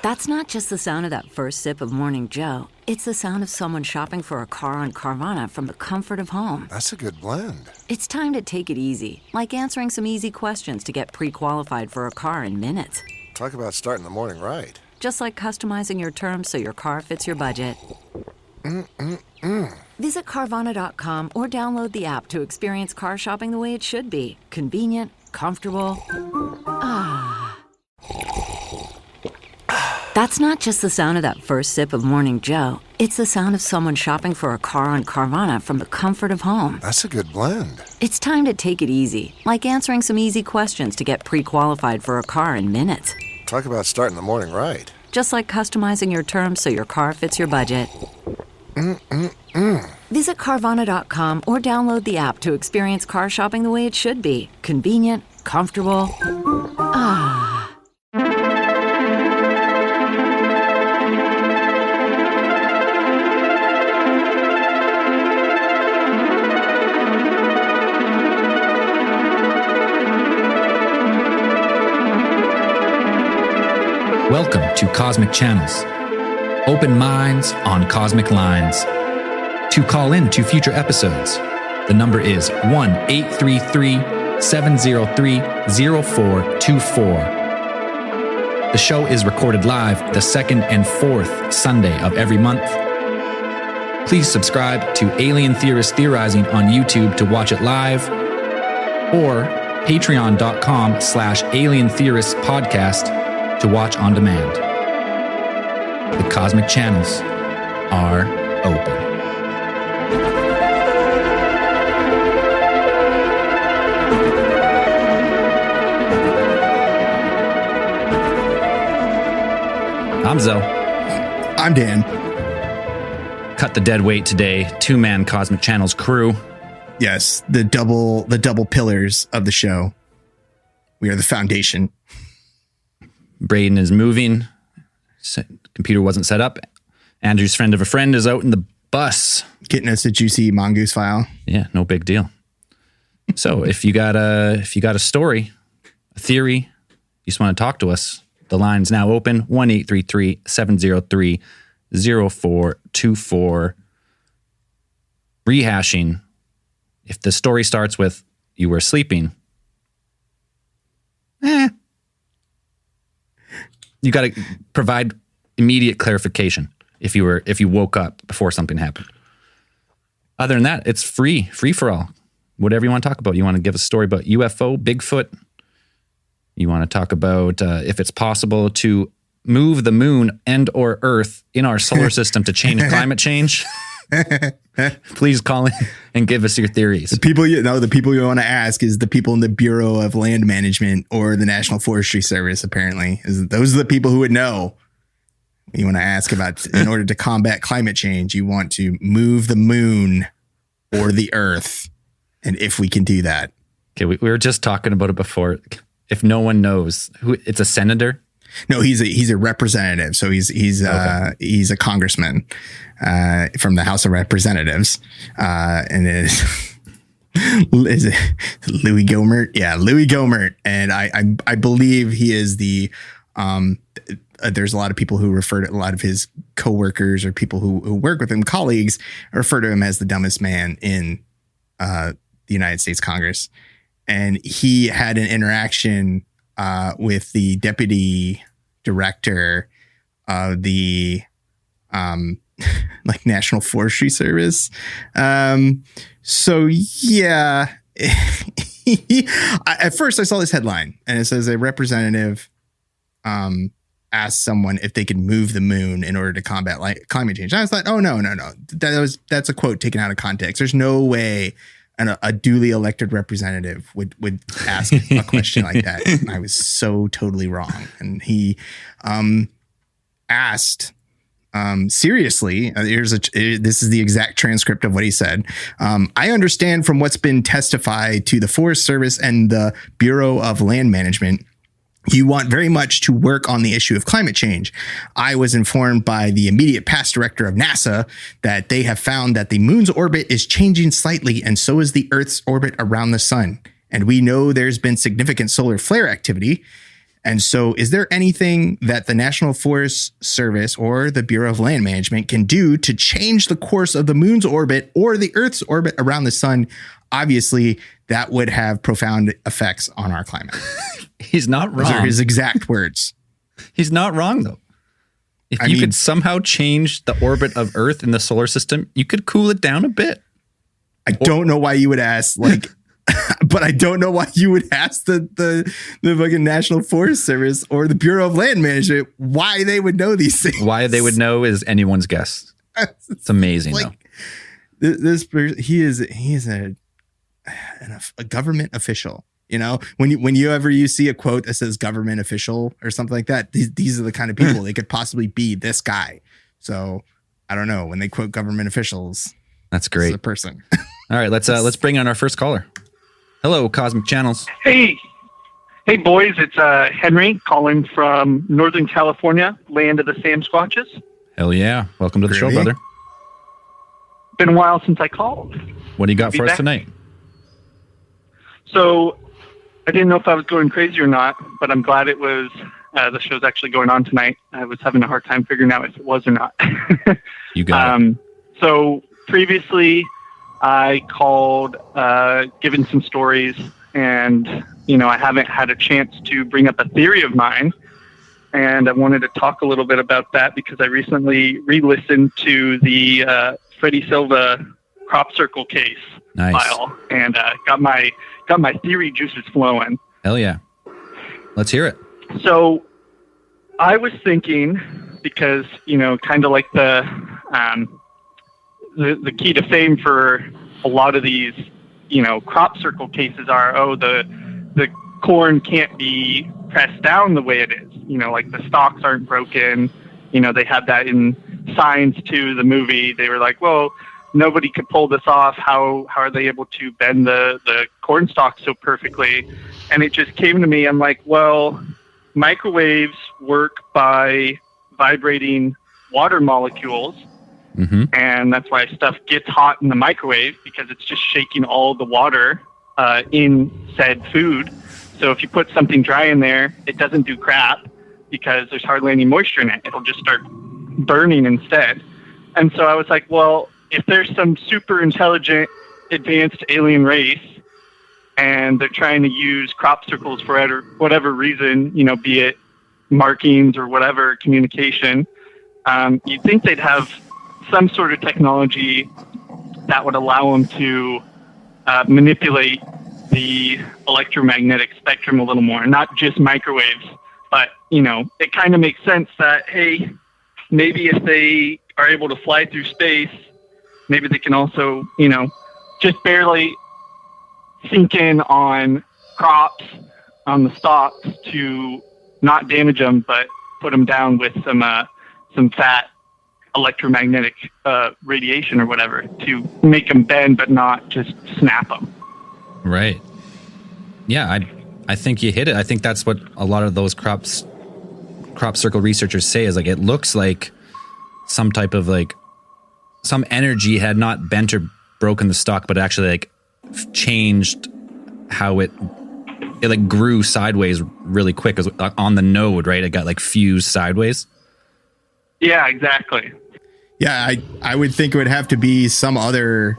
That's not just the sound of that first sip of Morning Joe. It's the sound of someone shopping for a car on Carvana from the comfort of home. That's a good blend. It's time to take it easy, like answering some easy questions to get pre-qualified for a car in minutes. Talk about starting the morning right. Just like customizing your terms so your car fits your budget. Visit Carvana.com or download the app to experience car shopping the way it should be. Convenient, comfortable. That's not just the sound of that first sip of Morning Joe. It's the sound of someone shopping for a car on Carvana from the comfort of home. That's a good blend. It's time to take it easy, like answering some easy questions to get pre-qualified for a car in minutes. Talk about starting the morning right. Just like customizing your terms so your car fits your budget. Visit Carvana.com or download the app to experience car shopping the way it should be. Convenient, comfortable. Welcome to Cosmic Channels. Open minds on cosmic lines. To call in to future episodes, the number is 1-833-703-0424. The show is recorded live the second and fourth Sunday of every month. Please subscribe to Alien Theorists Theorizing on YouTube to watch it live, or patreon.com/Alien Theorists Podcast to watch on demand. The cosmic channels are open. I'm Zoe. I'm Dan. Cut the dead weight today. 2-man Cosmic Channels crew. Yes, the double pillars of the show. We are the foundation. Braden is moving. Computer wasn't set up. Andrew's friend of a friend is out in the bus. Getting us a juicy mongoose file. Yeah, no big deal. So if you got a story, a theory, you just want to talk to us, the line's now open. 1-833-703-0424. Rehashing. If the story starts with "you were sleeping," you got to provide immediate clarification if you woke up before something happened. Other than that, it's free for all. Whatever you want to talk about. You want to give a story about UFO, Bigfoot. You want to talk about if it's possible to move the moon and or Earth in our solar system to change climate change. Please call in and give us your theories. The people you want to ask is the people in the Bureau of Land Management or the National Forestry Service, apparently. Those are the people who would know. You want to ask about, in order to combat climate change, you want to move the moon or the Earth. And if we can do that. Okay, we were just talking about it before. If no one knows, who it's a senator? No, he's a representative. So he's a congressman from the House of Representatives, and is it Louis Gohmert? Yeah, Louis Gohmert, and I believe he is the. There's a lot of people who refer to a lot of his coworkers or people who work with him, colleagues, refer to him as the dumbest man in the United States Congress, and he had an interaction with the deputy director of the National Forestry Service. So yeah, at first I saw this headline and it says a representative asked someone if they could move the moon in order to combat climate change. And I was like, oh no, that's a quote taken out of context. There's no way a duly elected representative would ask a question like that. And I was so totally wrong. And he asked seriously, this is the exact transcript of what he said. I understand from what's been testified to the Forest Service and the Bureau of Land Management, you want very much to work on the issue of climate change. I was informed by the immediate past director of NASA that they have found that the moon's orbit is changing slightly, and so is the Earth's orbit around the sun. And we know there's been significant solar flare activity. And so is there anything that the National Forest Service or the Bureau of Land Management can do to change the course of the moon's orbit or the Earth's orbit around the sun? Obviously, that would have profound effects on our climate. He's not wrong. Those are his exact words. He's not wrong, though. If you could somehow change the orbit of Earth in the solar system, you could cool it down a bit. I don't know why you would ask, like, but I don't know why you would ask the fucking National Forest Service or the Bureau of Land Management why they would know these things. Why they would know is anyone's guess. It's amazing, like, though. He is a government official. You know, when you see a quote that says government official or something like that, these are the kind of people they could possibly be. This guy. So I don't know, when they quote government officials. That's great. This is a person. All right, let's bring on our first caller. Hello, Cosmic Channels. Hey boys, it's Henry calling from Northern California, land of the Sam Squatches. Hell yeah. Welcome to the show, brother. Been a while since I called. What do you got for us tonight? So I didn't know if I was going crazy or not, but I'm glad it was the show's actually going on tonight. I was having a hard time figuring out if it was or not. You got it. So previously I called, given some stories, and I haven't had a chance to bring up a theory of mine, and I wanted to talk a little bit about that because I recently re-listened to the Freddie Silva crop circle case file, and got my theory juices flowing. Hell yeah. Let's hear it. So I was thinking, because, kind of like the key to fame for a lot of these, crop circle cases are, the corn can't be pressed down the way it is. Like the stalks aren't broken. They had that in Signs too, the movie. They were like, well, nobody could pull this off. How are they able to bend the corn stalks so perfectly? And it just came to me. I'm like, well, microwaves work by vibrating water molecules. Mm-hmm. And that's why stuff gets hot in the microwave, because it's just shaking all the water in said food. So if you put something dry in there, it doesn't do crap because there's hardly any moisture in it. It'll just start burning instead. And so I was like, well, if there's some super intelligent, advanced alien race and they're trying to use crop circles for whatever reason, be it markings or whatever communication, you'd think they'd have some sort of technology that would allow them to manipulate the electromagnetic spectrum a little more, not just microwaves. But, it kind of makes sense that, hey, maybe if they are able to fly through space, maybe they can also, just barely sink in on crops, on the stalks to not damage them, but put them down with some fat electromagnetic radiation or whatever to make them bend, but not just snap them. Right. Yeah, I think you hit it. I think that's what a lot of those crop circle researchers say, is like, it looks like some type of some energy had not bent or broken the stalk, but actually changed how it grew sideways really quick. It was on the node, right? It got fused sideways. Yeah, exactly. Yeah, I would think it would have to be some other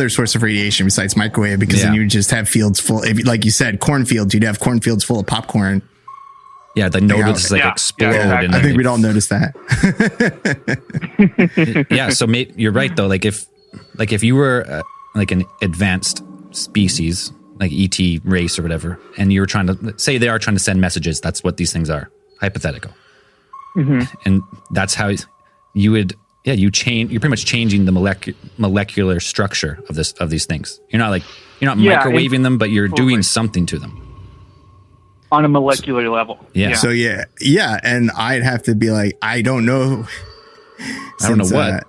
source of radiation besides microwave, because then you would just have fields full. Like you said, cornfields, you'd have cornfields full of popcorn. Yeah, the node would just explode. Yeah, exactly. I think we'd all notice that. Yeah, so you're right though. If you were an advanced species, like ET race or whatever, and you were trying to say they are trying to send messages. That's what these things are. Hypothetical. Mm-hmm. And that's how you would. Yeah, you're pretty much changing the molecular structure of these things. You're not microwaving them, but you're doing something to them on a molecular level. Yeah. So yeah, and I'd have to be like, I don't know. I don't know what,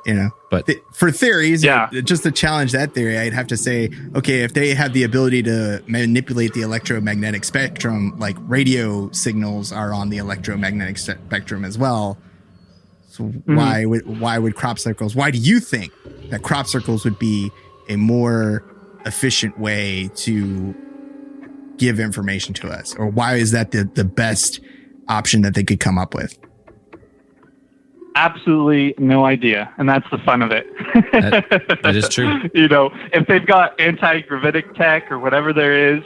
but for theories, just to challenge that theory, I'd have to say, okay, if they have the ability to manipulate the electromagnetic spectrum, like radio signals are on the electromagnetic spectrum as well. So why would crop circles? Why do you think that crop circles would be a more efficient way to give information to us? Or why is that the best option that they could come up with? Absolutely no idea. And that's the fun of it. That is true. If they've got anti-gravitic tech or whatever there is,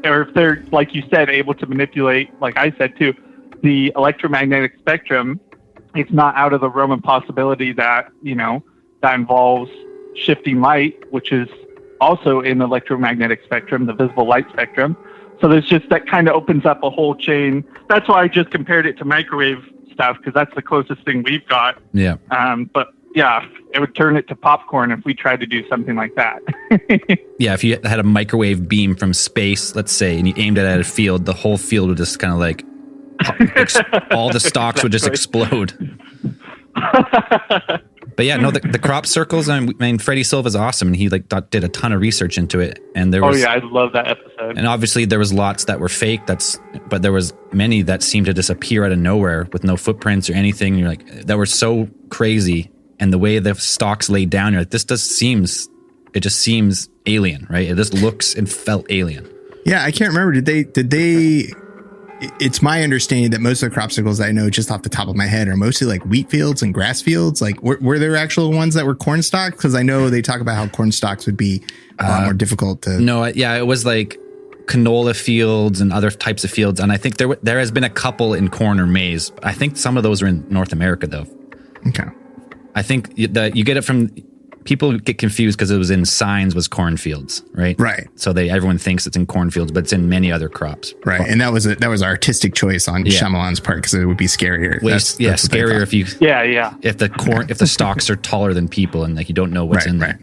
or if they're, like you said, able to manipulate, like I said too, the electromagnetic spectrum, it's not out of the realm of possibility that, that involves shifting light, which is also in the electromagnetic spectrum, the visible light spectrum. So there's just, that kind of opens up a whole chain. That's why I just compared it to microwave stuff, because that's the closest thing we've got. Yeah. But yeah, it would turn it to popcorn if we tried to do something like that. Yeah, if you had a microwave beam from space, let's say, and you aimed it at a field, the whole field would just kind of like, all the stalks would just explode. But yeah, no, the crop circles, I mean, Freddie Silva's awesome, and he did a ton of research into it. And there was, oh yeah, I love that episode. And obviously there was lots that were fake, but there was many that seemed to disappear out of nowhere with no footprints or anything. You're like, that were so crazy. And the way the stalks laid down, you're like, it just seems alien, right? It just looks and felt alien. Yeah, I can't remember. Did they? It's my understanding that most of the crop circles I know just off the top of my head are mostly like wheat fields and grass fields. Like, were there actual ones that were corn stalks? Because I know they talk about how corn stalks would be a lot more difficult to. No, yeah, it was like canola fields and other types of fields, and I think there has been a couple in corn or maize. I think some of those are in North America, though. Okay. I think that you get it from. People get confused because it was in signs was cornfields, right? Right. So everyone thinks it's in cornfields, but it's in many other crops. Right. And that was an artistic choice on Shyamalan's part because it would be scarier. That's scarier if you. Yeah. If the stalks are taller than people and like you don't know what's in there.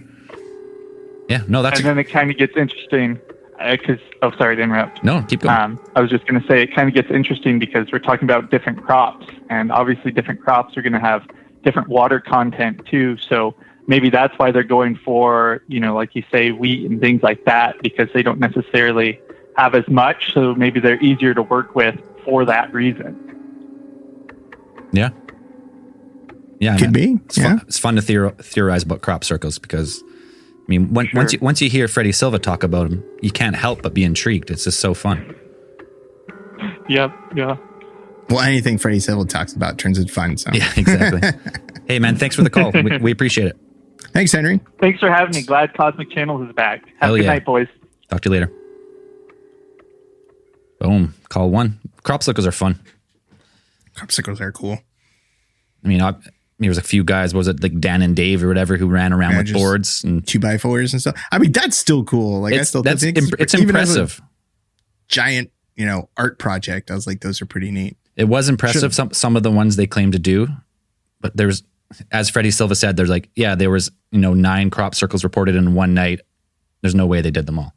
Yeah. No, that's. And then it kind of gets interesting because. Sorry to interrupt. No, keep going. I was just going to say it kind of gets interesting because we're talking about different crops, and obviously different crops are going to have different water content too. So. Maybe that's why they're going for, like you say, wheat and things like that, because they don't necessarily have as much. So maybe they're easier to work with for that reason. Yeah. Yeah. Could be. It's fun to theorize about crop circles because, I mean, once you hear Freddie Silva talk about him, you can't help but be intrigued. It's just so fun. Yep. Yeah. Well, anything Freddie Silva talks about turns into fun. So. Yeah, exactly. Hey, man, thanks for the call. We appreciate it. Thanks, Henry. Thanks for having me. Glad Cosmic Channels is back. Have a good night, boys. Talk to you later. Boom. Call one. Crop circles are fun. Crop circles are cool. I mean, there was a few guys, what was it, like Dan and Dave or whatever, who ran around with boards and 2x4s and stuff. I mean, that's still cool. Like, I still think it's impressive. Giant, art project. I was like, those are pretty neat. It was impressive. Some of the ones they claimed to do, but there's, as Freddie Silva said, there's like, there was, 9 crop circles reported in one night. There's no way they did them all.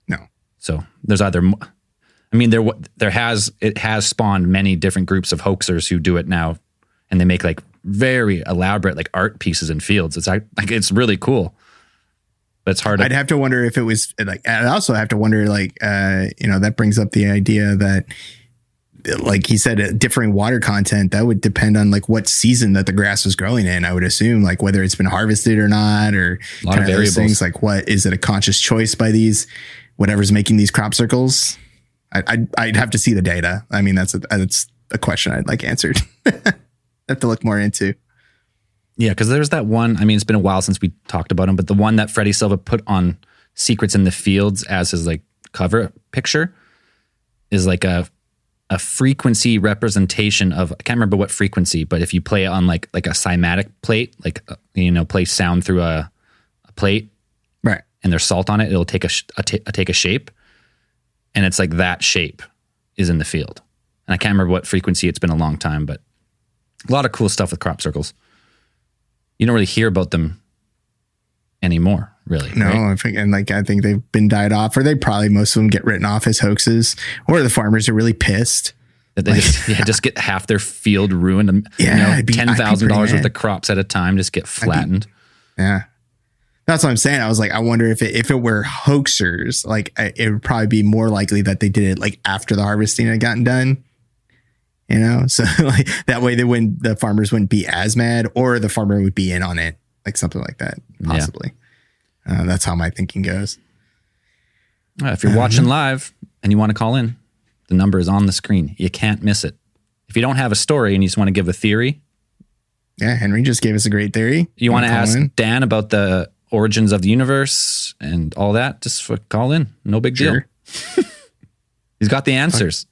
No. So there's either, I mean, it has spawned many different groups of hoaxers who do it now, and they make like very elaborate like art pieces in fields. It's like it's really cool, but it's hard. I'd have to wonder if it was like. I'd also have to wonder that brings up the idea that, like he said, differing water content, that would depend on like what season that the grass was growing in. I would assume like whether it's been harvested or not, or a lot of variables. Things like what is it a conscious choice by whatever's making these crop circles? I'd have to see the data. I mean, that's a question I'd like answered. I have to look more into. Yeah, because there's that one. I mean, it's been a while since we talked about him, but the one that Freddie Silva put on Secrets in the Fields as his like cover picture is like a frequency representation of, I can't remember what frequency, but if you play it on like a cymatic plate, like, play sound through a plate, right, and there's salt on it, it'll take a shape, and it's like that shape is in the field. And I can't remember what frequency. It's been a long time, but a lot of cool stuff with crop circles. You don't really hear about them anymore, really. No, right? I think they've been died off, or most of them get written off as hoaxes, or the farmers are really pissed that they just get half their field ruined. $10,000 worth of crops at a time just get flattened. Yeah, that's what I'm saying. I was like, I wonder if it were hoaxers, like it would probably be more likely that they did it like after the harvesting had gotten done. So like that way the farmers wouldn't be as mad, or the farmer would be in on it, like something like that, possibly. Yeah. That's how my thinking goes. If you're watching live and you want to call in, the number is on the screen. You can't miss it. If you don't have a story and you just want to give a theory. Yeah, Henry just gave us a great theory. You want to ask Dan about the origins of the universe and all that, just call in. No big deal. He's got the answers.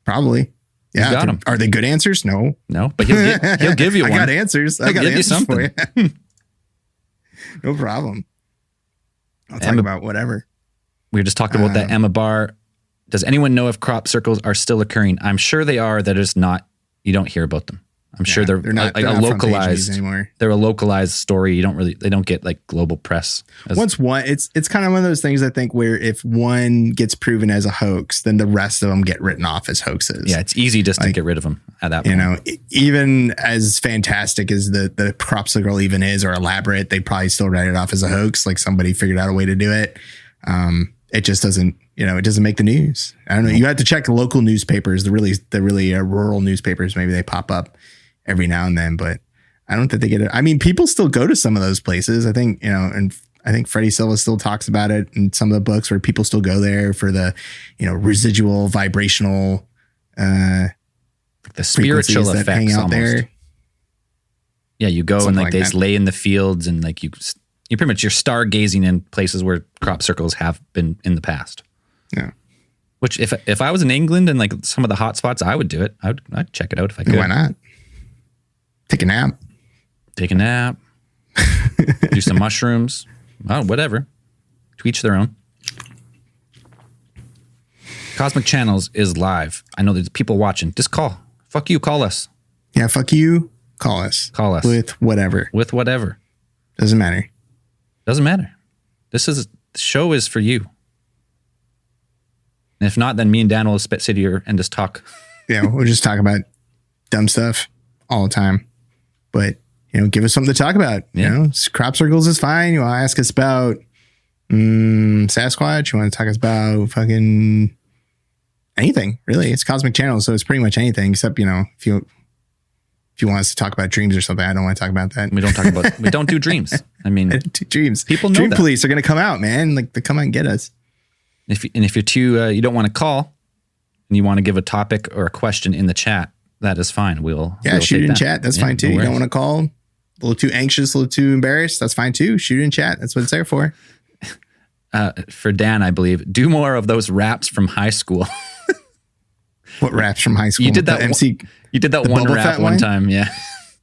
Probably. Yeah. He's got them. Are they good answers? No. No, but he'll give you one. I got answers. I got give you answers something. for you. No problem. I'll talk about whatever. We were just talking about that Emma bar. Does anyone know if crop circles are still occurring? I'm sure they are. That is not, you don't hear about them. I'm sure they're not like a localized anymore. They're a localized story. They don't get like global press. It's kind of one of those things I think where if one gets proven as a hoax, then the rest of them get written off as hoaxes. Yeah, it's easy just to get rid of them at that point. You know, even as fantastic as the crop circle even is or elaborate, they probably still write it off as a hoax. Like somebody figured out a way to do it. It just doesn't, it doesn't make the news. I don't know. You have to check local newspapers, the really rural newspapers. Maybe they pop up every now and then, but I don't think they get it. I mean, people still go to some of those places. I think, and I think Freddie Silva still talks about it in some of the books where people still go there for the, residual vibrational, the spiritual effects hang out almost. There. Yeah. You go and they just lay in the fields and like you pretty much you're stargazing in places where crop circles have been in the past. Yeah. Which if I was in England and like some of the hot spots, I would do it. I'd check it out if I could. Why not? Take a nap. Do some mushrooms. Oh, whatever. To each their own. Cosmic Channels is live. I know there's people watching. Just call. Fuck you. Call us. Yeah, fuck you. Call us. With whatever. Doesn't matter. The show is for you. And if not, then me and Dan will sit here and just talk. Yeah, we'll just talk about dumb stuff all the time. But, give us something to talk about. Yeah. Crop circles is fine. You want to ask us about Sasquatch? You want to talk us about fucking anything, really. It's Cosmic Channel, so it's pretty much anything except, if you want us to talk about dreams or something, I don't want to talk about that. We don't do dreams. I mean, dreams. People know Dream that. Police are going to come out, man. Like they come out and get us. If you're too, you don't want to call and you want to give a topic or a question in the chat, that is fine. We'll shoot in chat. That's fine too. You don't want to call a little too anxious, a little too embarrassed. That's fine too. Shoot in chat. That's what it's there for. For Dan, I believe, do more of those raps from high school. What raps from high school? You did that MC. You did that one rap one time, yeah.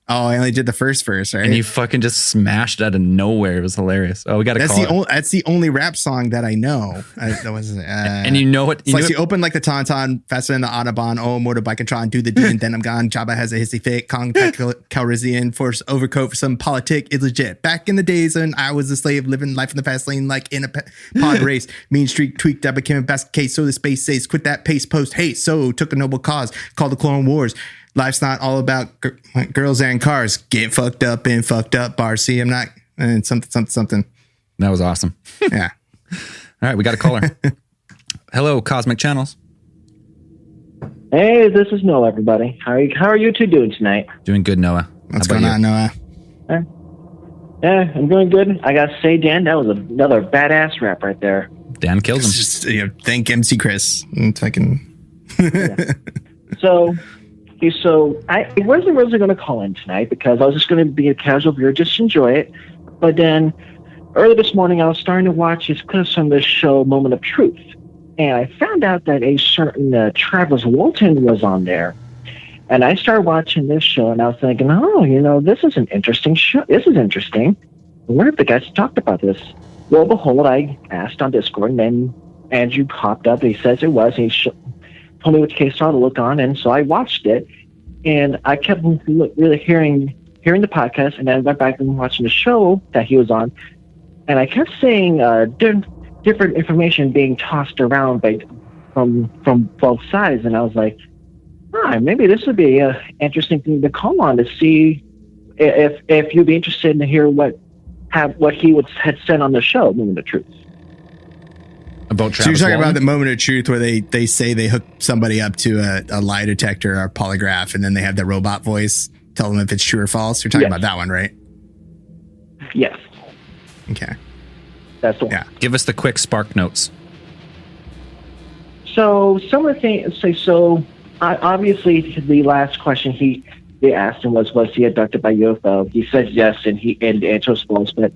Oh, I only did the first verse, right? And you fucking just smashed out of nowhere. It was hilarious. Oh, we got to call it. That's the only rap song that I know. That was, and you know it. It's like you open like the Tauntaun, faster than the Autobahn, motorbike and try and do the D, and then I'm gone. Jabba has a hissy fit. Kong Calrissian force overcoat for some politic is legit. Back in the days when I was a slave, living life in the fast lane like in a pod race. Mean streak tweaked, I became a basket case. So the space says, quit that pace post. Hey, so took a noble cause called the Clone Wars. Life's not all about girls and cars. Get fucked up in fucked up bars. See, I'm not something. That was awesome. Yeah. All right, we got a caller. Hello, Cosmic Channels. Hey, this is Noah, everybody. How are you two doing tonight? Doing good, Noah. What's going on, Noah? Yeah, I'm doing good. I gotta say, Dan, that was another badass rap right there. Dan kills him. Just thank MC Chris. Yeah. So I wasn't really going to call in tonight because I was just going to be a casual viewer, just enjoy it. But then early this morning, I was starting to watch these clips from this show, Moment of Truth. And I found out that a certain Travis Walton was on there. And I started watching this show, and I was thinking, this is an interesting show. This is interesting. I wonder if the guys talked about this. Well, behold, I asked on Discord, and then Andrew popped up, and he says it was. And he told me which case to look on, and so I watched it, and I kept really hearing the podcast, and then I went back and watching the show that he was on, and I kept seeing different information being tossed around from both sides, and I was like, maybe this would be an interesting thing to call on to see if you'd be interested to hear what he had said on the show, Moment of Truth. About Travis so you're talking Walton? about the Moment of Truth where they say they hook somebody up to a lie detector or a polygraph, and then they have the robot voice tell them if it's true or false. You're talking about that one, right? Yes. Okay. That's the one. Yeah. Give us the quick spark notes. So some of the things. So obviously, the last question they asked him was he abducted by UFO? He said yes, and the answer was false. But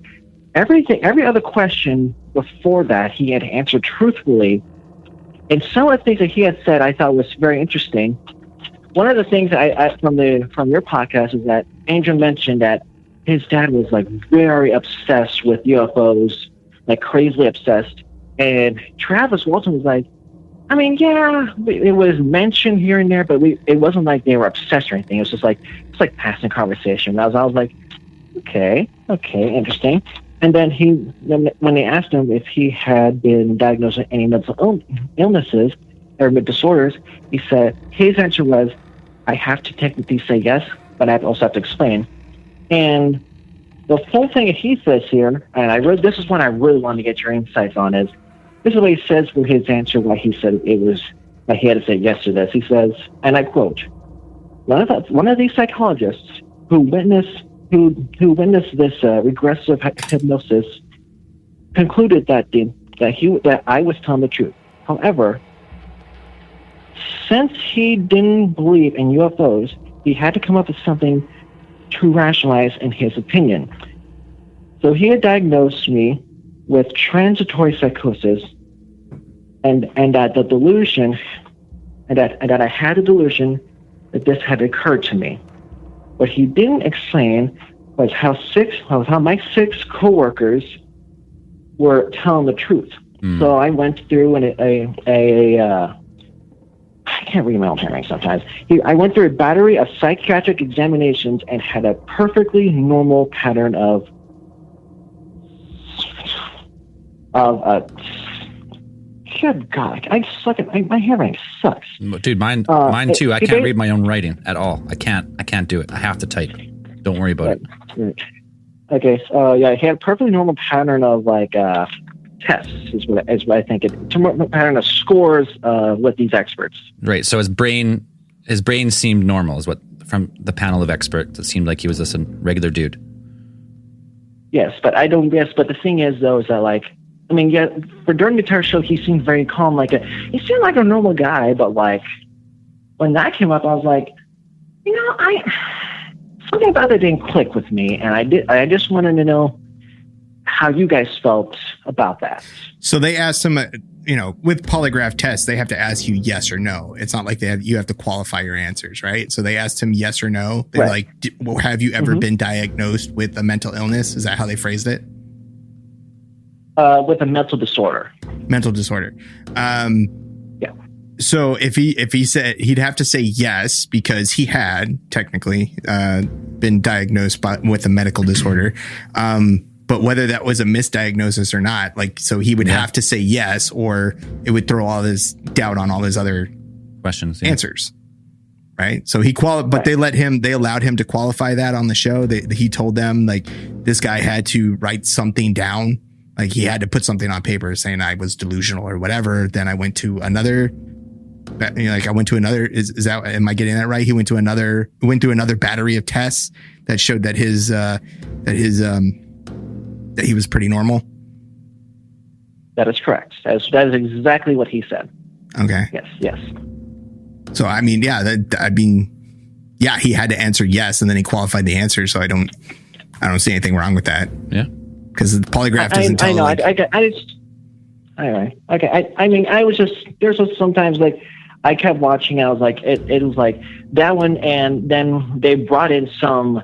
every other question before that, he had answered truthfully. And some of the things that he had said, I thought was very interesting. One of the things I from your podcast is that Angel mentioned that his dad was like very obsessed with UFOs, like crazily obsessed. And Travis Walton was like, I mean, yeah, it was mentioned here and there, but it wasn't like they were obsessed or anything. It was just like passing conversation. I was like, okay, interesting. And then when they asked him if he had been diagnosed with any mental illnesses or disorders, he said his answer was, I have to technically say yes, but I also have to explain. And the whole thing that he says here, and this is one I really wanted to get your insights on, is this is what he says for his answer, why he said he had to say yes to this. He says, and I quote, one of these psychologists who witnessed this regressive hypnosis concluded that I was telling the truth. However, since he didn't believe in UFOs, he had to come up with something to rationalize in his opinion. So he had diagnosed me with transitory psychosis, and that the delusion, and that I had a delusion that this had occurred to me. What he didn't explain was how my 6 coworkers were telling the truth. So I went through I can't read my own handwriting sometimes. I went through a battery of psychiatric examinations and had a perfectly normal pattern of good God, I suck at my handwriting sucks. Dude, mine too. I can't read my own writing at all. I can't do it. I have to type. Don't worry about it. Okay, so yeah, he had a perfectly normal pattern of tests is what I think pattern of scores with these experts. Right. So his brain seemed normal, is what from the panel of experts. It seemed like he was just a regular dude. Yes, but but the thing is though, is that for during the entire show he seemed very calm, he seemed like a normal guy, but when that came up I was like, something about it didn't click with me, and I just wanted to know how you guys felt about that. So they asked him, with polygraph tests, they have to ask you yes or no. It's not like you have to qualify your answers, right? So they asked him yes or no. They're like, have you ever been diagnosed with a mental illness? Is that how they phrased it? With a mental disorder. Mental disorder. Yeah. So if he said, he'd have to say yes, because he had technically been diagnosed with a medical disorder. But whether that was a misdiagnosis or not, so he would have to say yes, or it would throw all this doubt on all his other questions, answers. Right. So but they allowed him to qualify that on the show. He told them this guy had to write something down. He had to put something on paper saying I was delusional or whatever. Then I went to another, is that, am I getting that right? He went to another battery of tests that showed that that he was pretty normal. That is correct. That is exactly what he said. Okay. Yes. So, he had to answer yes, and then he qualified the answer. So I don't see anything wrong with that. Yeah. Because the polygraph doesn't tell. I know. Anyway, okay. I was just, there's just sometimes I kept watching. I was like, it was like that one, and then they brought in some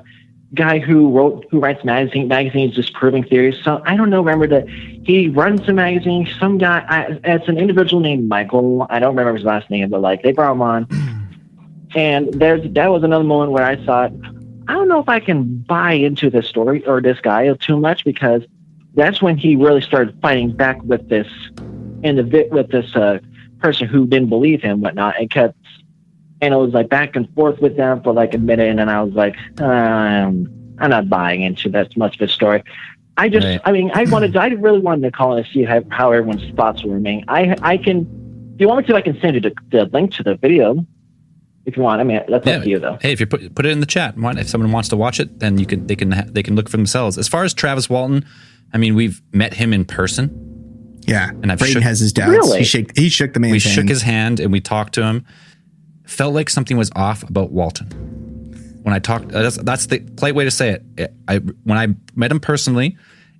guy who writes magazines disproving theories. So I don't know. Remember that he runs the magazine. Some guy, it's an individual named Michael. I don't remember his last name, but they brought him on. And that was another moment where I thought, I don't know if I can buy into this story or this guy too much, because that's when he really started fighting back with this person who didn't believe him, whatnot, and it was back and forth with them for a minute, and then I was like, I'm not buying into that much of a story. I really wanted to call and see how everyone's thoughts were. If you want me to, I can send you the link to the video if you want. That's up to you though. Hey, if you put it in the chat, if someone wants to watch it, then they can look for themselves. As far as Travis Walton, we've met him in person. Yeah. And I've Braden shook, has his doubts. Really? He shook the man's we hand. shook his hand and we talked to him. Felt like something was off about Walton. When I talked, that's the polite way to say it. When I met him personally,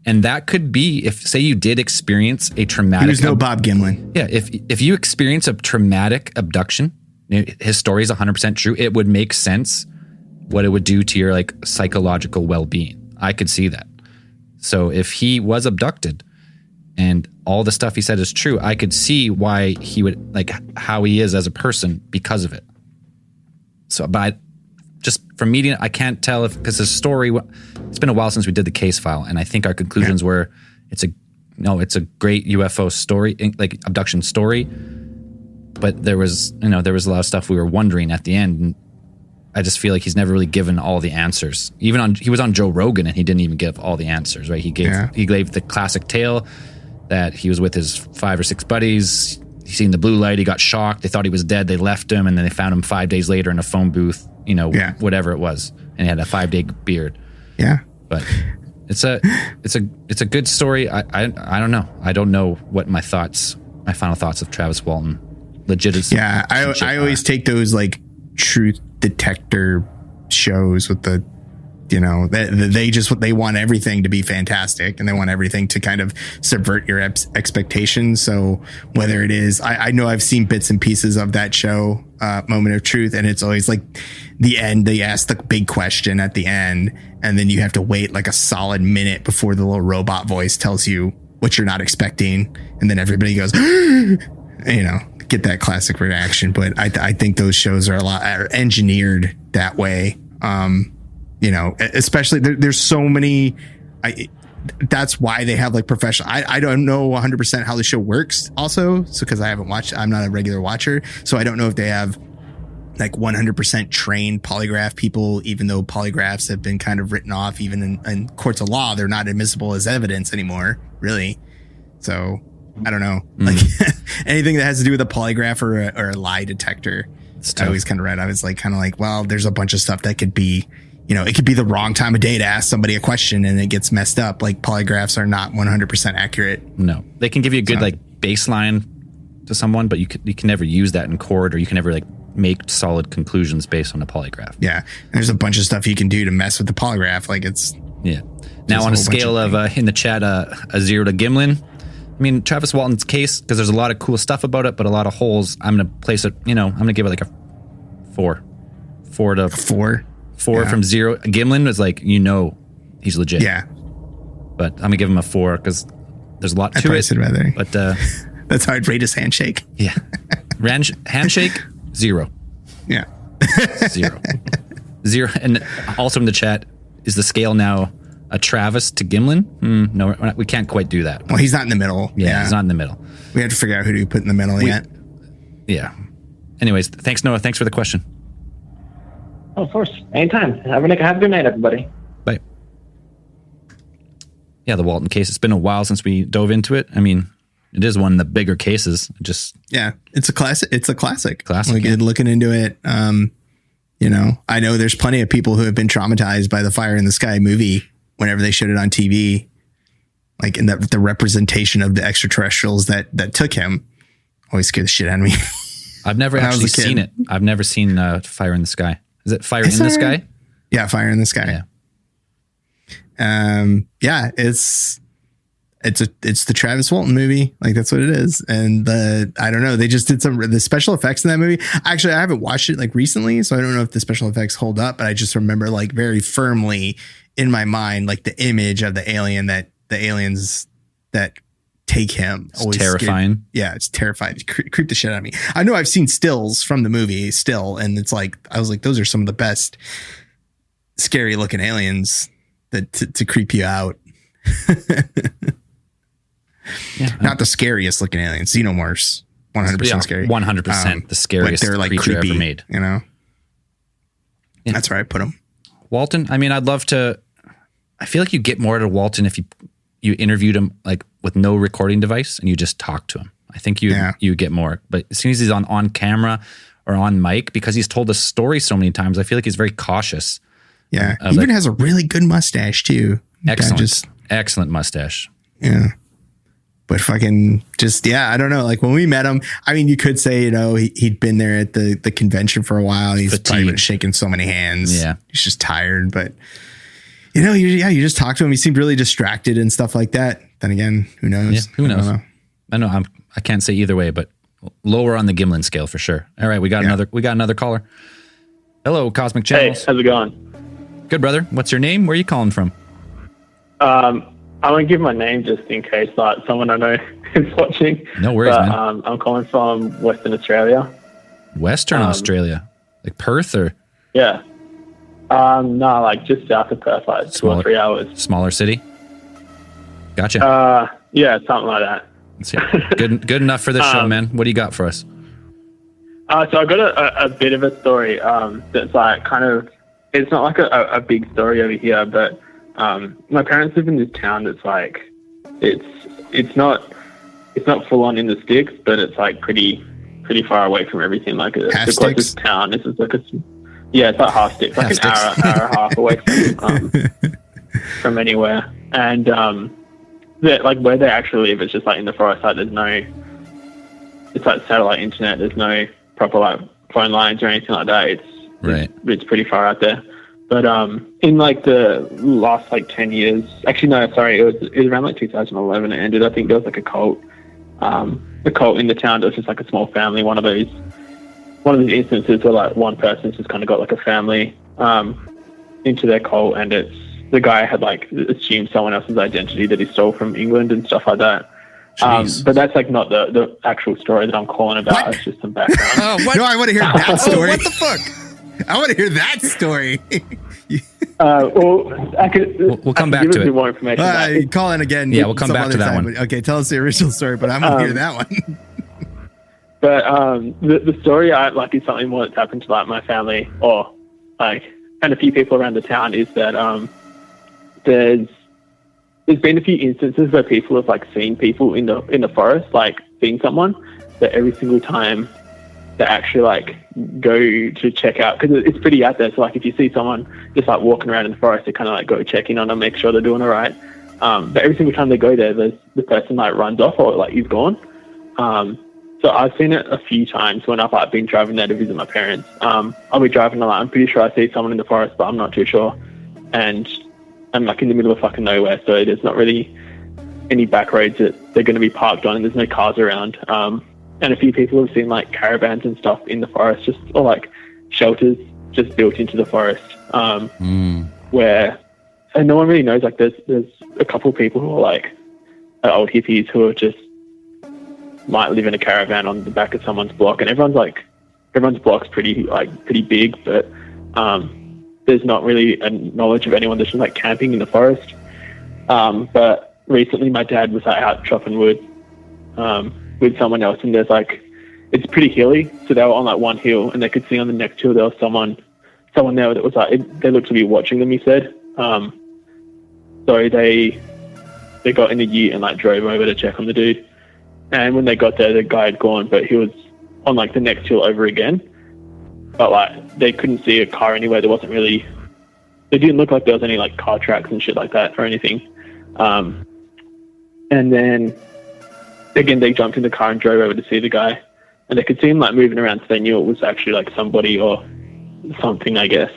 and that could be if, say, you did experience a traumatic. He was no Bob Gimlin. Yeah, if you experience a traumatic abduction, his story is 100% true. It would make sense what it would do to your like psychological well-being. I could see that. So if he was abducted and all the stuff he said is true, I could see why he would like how he is as a person because of it. So, but just from meeting, I can't tell if because his story. It's been a while since we did the case file, and I think our conclusions were it's a great UFO story, like abduction story. But there was a lot of stuff we were wondering at the end. And I just feel like he's never really given all the answers. He was on Joe Rogan and he didn't even give all the answers, right? He gave the classic tale that he was with his 5 or 6 buddies. He seen the blue light. He got shocked. They thought he was dead. They left him, and then they found him 5 days later in a phone booth. Whatever it was, and he had a 5-day beard. Yeah, but it's a good story. I don't know. I don't know what my final thoughts of Travis Walton legitimacy. Yeah, I always take those like truth detector shows with the, they want everything to be fantastic and they want everything to kind of subvert your expectations. So whether it is, I know I've seen bits and pieces of that show, Moment of Truth, and it's always like the end, they ask the big question at the end, and then you have to wait like a solid minute before the little robot voice tells you what you're not expecting. And then everybody goes, get that classic reaction. But I think those shows are engineered that way. Especially there's so many, that's why they have like professional, I don't know 100% how the show works also. So, cause I haven't watched, I'm not a regular watcher. So I don't know if they have like 100% trained polygraph people, even though polygraphs have been kind of written off, even in courts of law, they're not admissible as evidence anymore, really. So I don't know, like anything that has to do with a polygraph or a lie detector. I always kind of read, I was like, well, there's a bunch of stuff that could be, it could be the wrong time of day to ask somebody a question and it gets messed up. Like polygraphs are not 100% accurate. No, they can give you a good like baseline to someone, but you can never use that in court, or you can never like make solid conclusions based on a polygraph. Yeah. And there's a bunch of stuff you can do to mess with the polygraph. Like it's. Yeah. Now on a scale of in the chat, a 0 to Gimlin, I mean, Travis Walton's case, because there's a lot of cool stuff about it, but a lot of holes. I'm going to place it, I'm going to give it like a 4. 4 to 4. 4 from 0. Gimlin is like, he's legit. Yeah. But I'm going to give him a 4 because there's a lot to it. Rather. But that's how I'd rate his handshake. Yeah. Handshake, 0. Yeah. 0. 0. And also in the chat, is the scale now a Travis to Gimlin? No, we can't quite do that. Well, he's not in the middle. Yeah, he's not in the middle. We have to figure out who to put in the middle yet. Yeah. Anyways, thanks, Noah. Thanks for the question. Oh, of course. Anytime. Have a good night, everybody. Bye. Yeah, the Walton case. It's been a while since we dove into it. I mean, it is one of the bigger cases. It's a classic. It's a classic. Looking into it. I know there's plenty of people who have been traumatized by the Fire in the Sky movie whenever they showed it on TV, like in the representation of the extraterrestrials that took him always scared the shit out of me. I've never actually seen it. I've never seen Fire in the Sky. Is it Fire in the Sky? Yeah, Fire in the Sky. Yeah. It's the Travis Walton movie. Like that's what it is. And I don't know. They just did the special effects in that movie. Actually, I haven't watched it like recently, so I don't know if the special effects hold up, but I just remember like very firmly in my mind, like the image of the aliens that take him. It's terrifying. It's terrifying. Creep the shit out of me. I know I've seen stills from the movie and it's like, I was like, those are some of the best scary looking aliens that to creep you out. Not the scariest looking aliens. Xenomorphs, 100% scary. 100% the scariest they're like creature creepy, ever made. Yeah. That's where I put them. Walton, I mean, I'd love to. I feel like you get more out of Walton if you interviewed him like with no recording device and you just talk to him. I think you get more. But as soon as he's on camera or on mic, because he's told the story so many times, I feel like he's very cautious. Yeah, he even has a really good mustache too. Excellent mustache. Yeah. But fucking just, yeah, I don't know. Like when we met him, I mean, you could say, he'd been there at the convention for a while. He's probably been shaking so many hands. Yeah. He's just tired. But, you just talk to him. He seemed really distracted and stuff like that. Then again, who knows? Yeah, who knows? I know I can't say either way, but lower on the Gimlin scale for sure. All right, we got another caller. Hello, Cosmic Channels. Hey, how's it going? Good, brother. What's your name? Where are you calling from? I won't give my name just in case someone I know is watching. No worries, man. I'm calling from Western Australia. Western Australia? Like Perth or? Yeah. No, like just south of Perth, like 2 or 3 hours. Smaller city? Gotcha. Yeah, something like that. Good enough for this show, man. What do you got for us? So I got a bit of a story that's like kind of, it's not like a big story over here, but my parents live in this town that's like, it's not full on in the sticks, but it's like pretty far away from everything. Like the closest town, this is like it's like half sticks, like an hour and a half away from anywhere. And like where they actually live, it's just like in the forest. Like it's like satellite internet. There's no proper like phone lines or anything like that. It's pretty far out there. But in like the last like 10 years, actually no, sorry, it was around like 2011 it ended. I think there was like a cult in the town that was just like a small family. One of these instances where like one person's just kind of got like a family into their cult, and the guy had like assumed someone else's identity that he stole from England and stuff like that. But that's like not the actual story that I'm calling about. It's just some background. No, I want to hear that story. What the fuck? I want to hear that story. We'll come back to it. More information. Call in again. Yeah, we'll come back to that one. Okay, tell us the original story, but I'm going to hear that one. But the story is something more that's happened to like my family or like and a few people around the town is that there's been a few instances where people have like seen people in the forest, like seeing someone, that every single time they actually like go to check out, because it's pretty out there. So like if you see someone just like walking around in the forest, they kind of like go check in on them, make sure they're doing all right. But every single time they go there, the person like runs off or like is gone. So I've seen it a few times when I've like been driving there to visit my parents. I'll be driving along. I'm pretty sure I see someone in the forest, but I'm not too sure. And I'm like in the middle of fucking nowhere, so there's not really any back roads that they're going to be parked on, and there's no cars around. And a few people have seen like caravans and stuff in the forest, or like shelters just built into the forest, where, and no one really knows. Like there's a couple of people who are like old hippies who are just might live in a caravan on the back of someone's block, and everyone's block's pretty big, but there's not really a knowledge of anyone that's just like camping in the forest. But recently my dad was out chopping wood with someone else, and there's like, it's pretty hilly, so they were on like one hill, and they could see on the next hill there was someone there that was like, they looked to be watching them, he said. So they got in the ute and like drove over to check on the dude, and when they got there, the guy had gone, but he was on like the next hill over again, but like they couldn't see a car anywhere. There wasn't really, it didn't look like there was any like car tracks and shit like that or anything. And then again, they jumped in the car and drove over to see the guy, and they could see him like moving around, so they knew it was actually like somebody or something, I guess.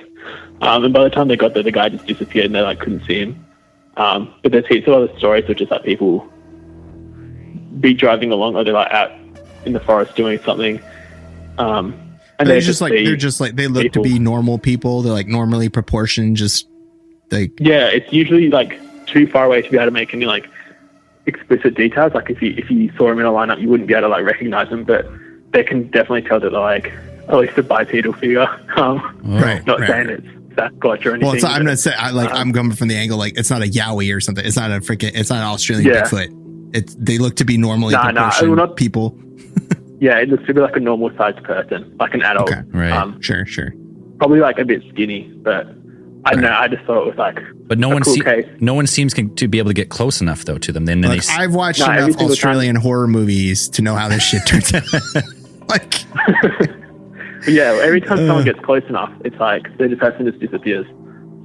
And by the time they got there, the guy just disappeared, and they like couldn't see him. But there's heaps of other stories of just like people be driving along, or they're like out in the forest doing something. And they're just like they look to be normal people. They're like normally proportioned, just like, yeah, it's usually like too far away to be able to make any like explicit details. Like if you saw them in a lineup, you wouldn't be able to like recognize them, but they can definitely tell that they're like at least a bipedal figure. Saying it's Sasquatch or anything. Well, I'm not saying I'm coming from the angle like it's not a Yowie or something. It's not an Australian Bigfoot. They look to be normally proportioned people. Yeah, it looks to be like a normal sized person, like an adult. Okay, right. Sure. Probably like a bit skinny, but I don't know. I just thought it was like, but no one seems to be able to get close enough though to them. Then I've watched enough Australian horror movies to know how this shit turns out. Like, yeah, every time someone gets close enough, it's like the person just disappears.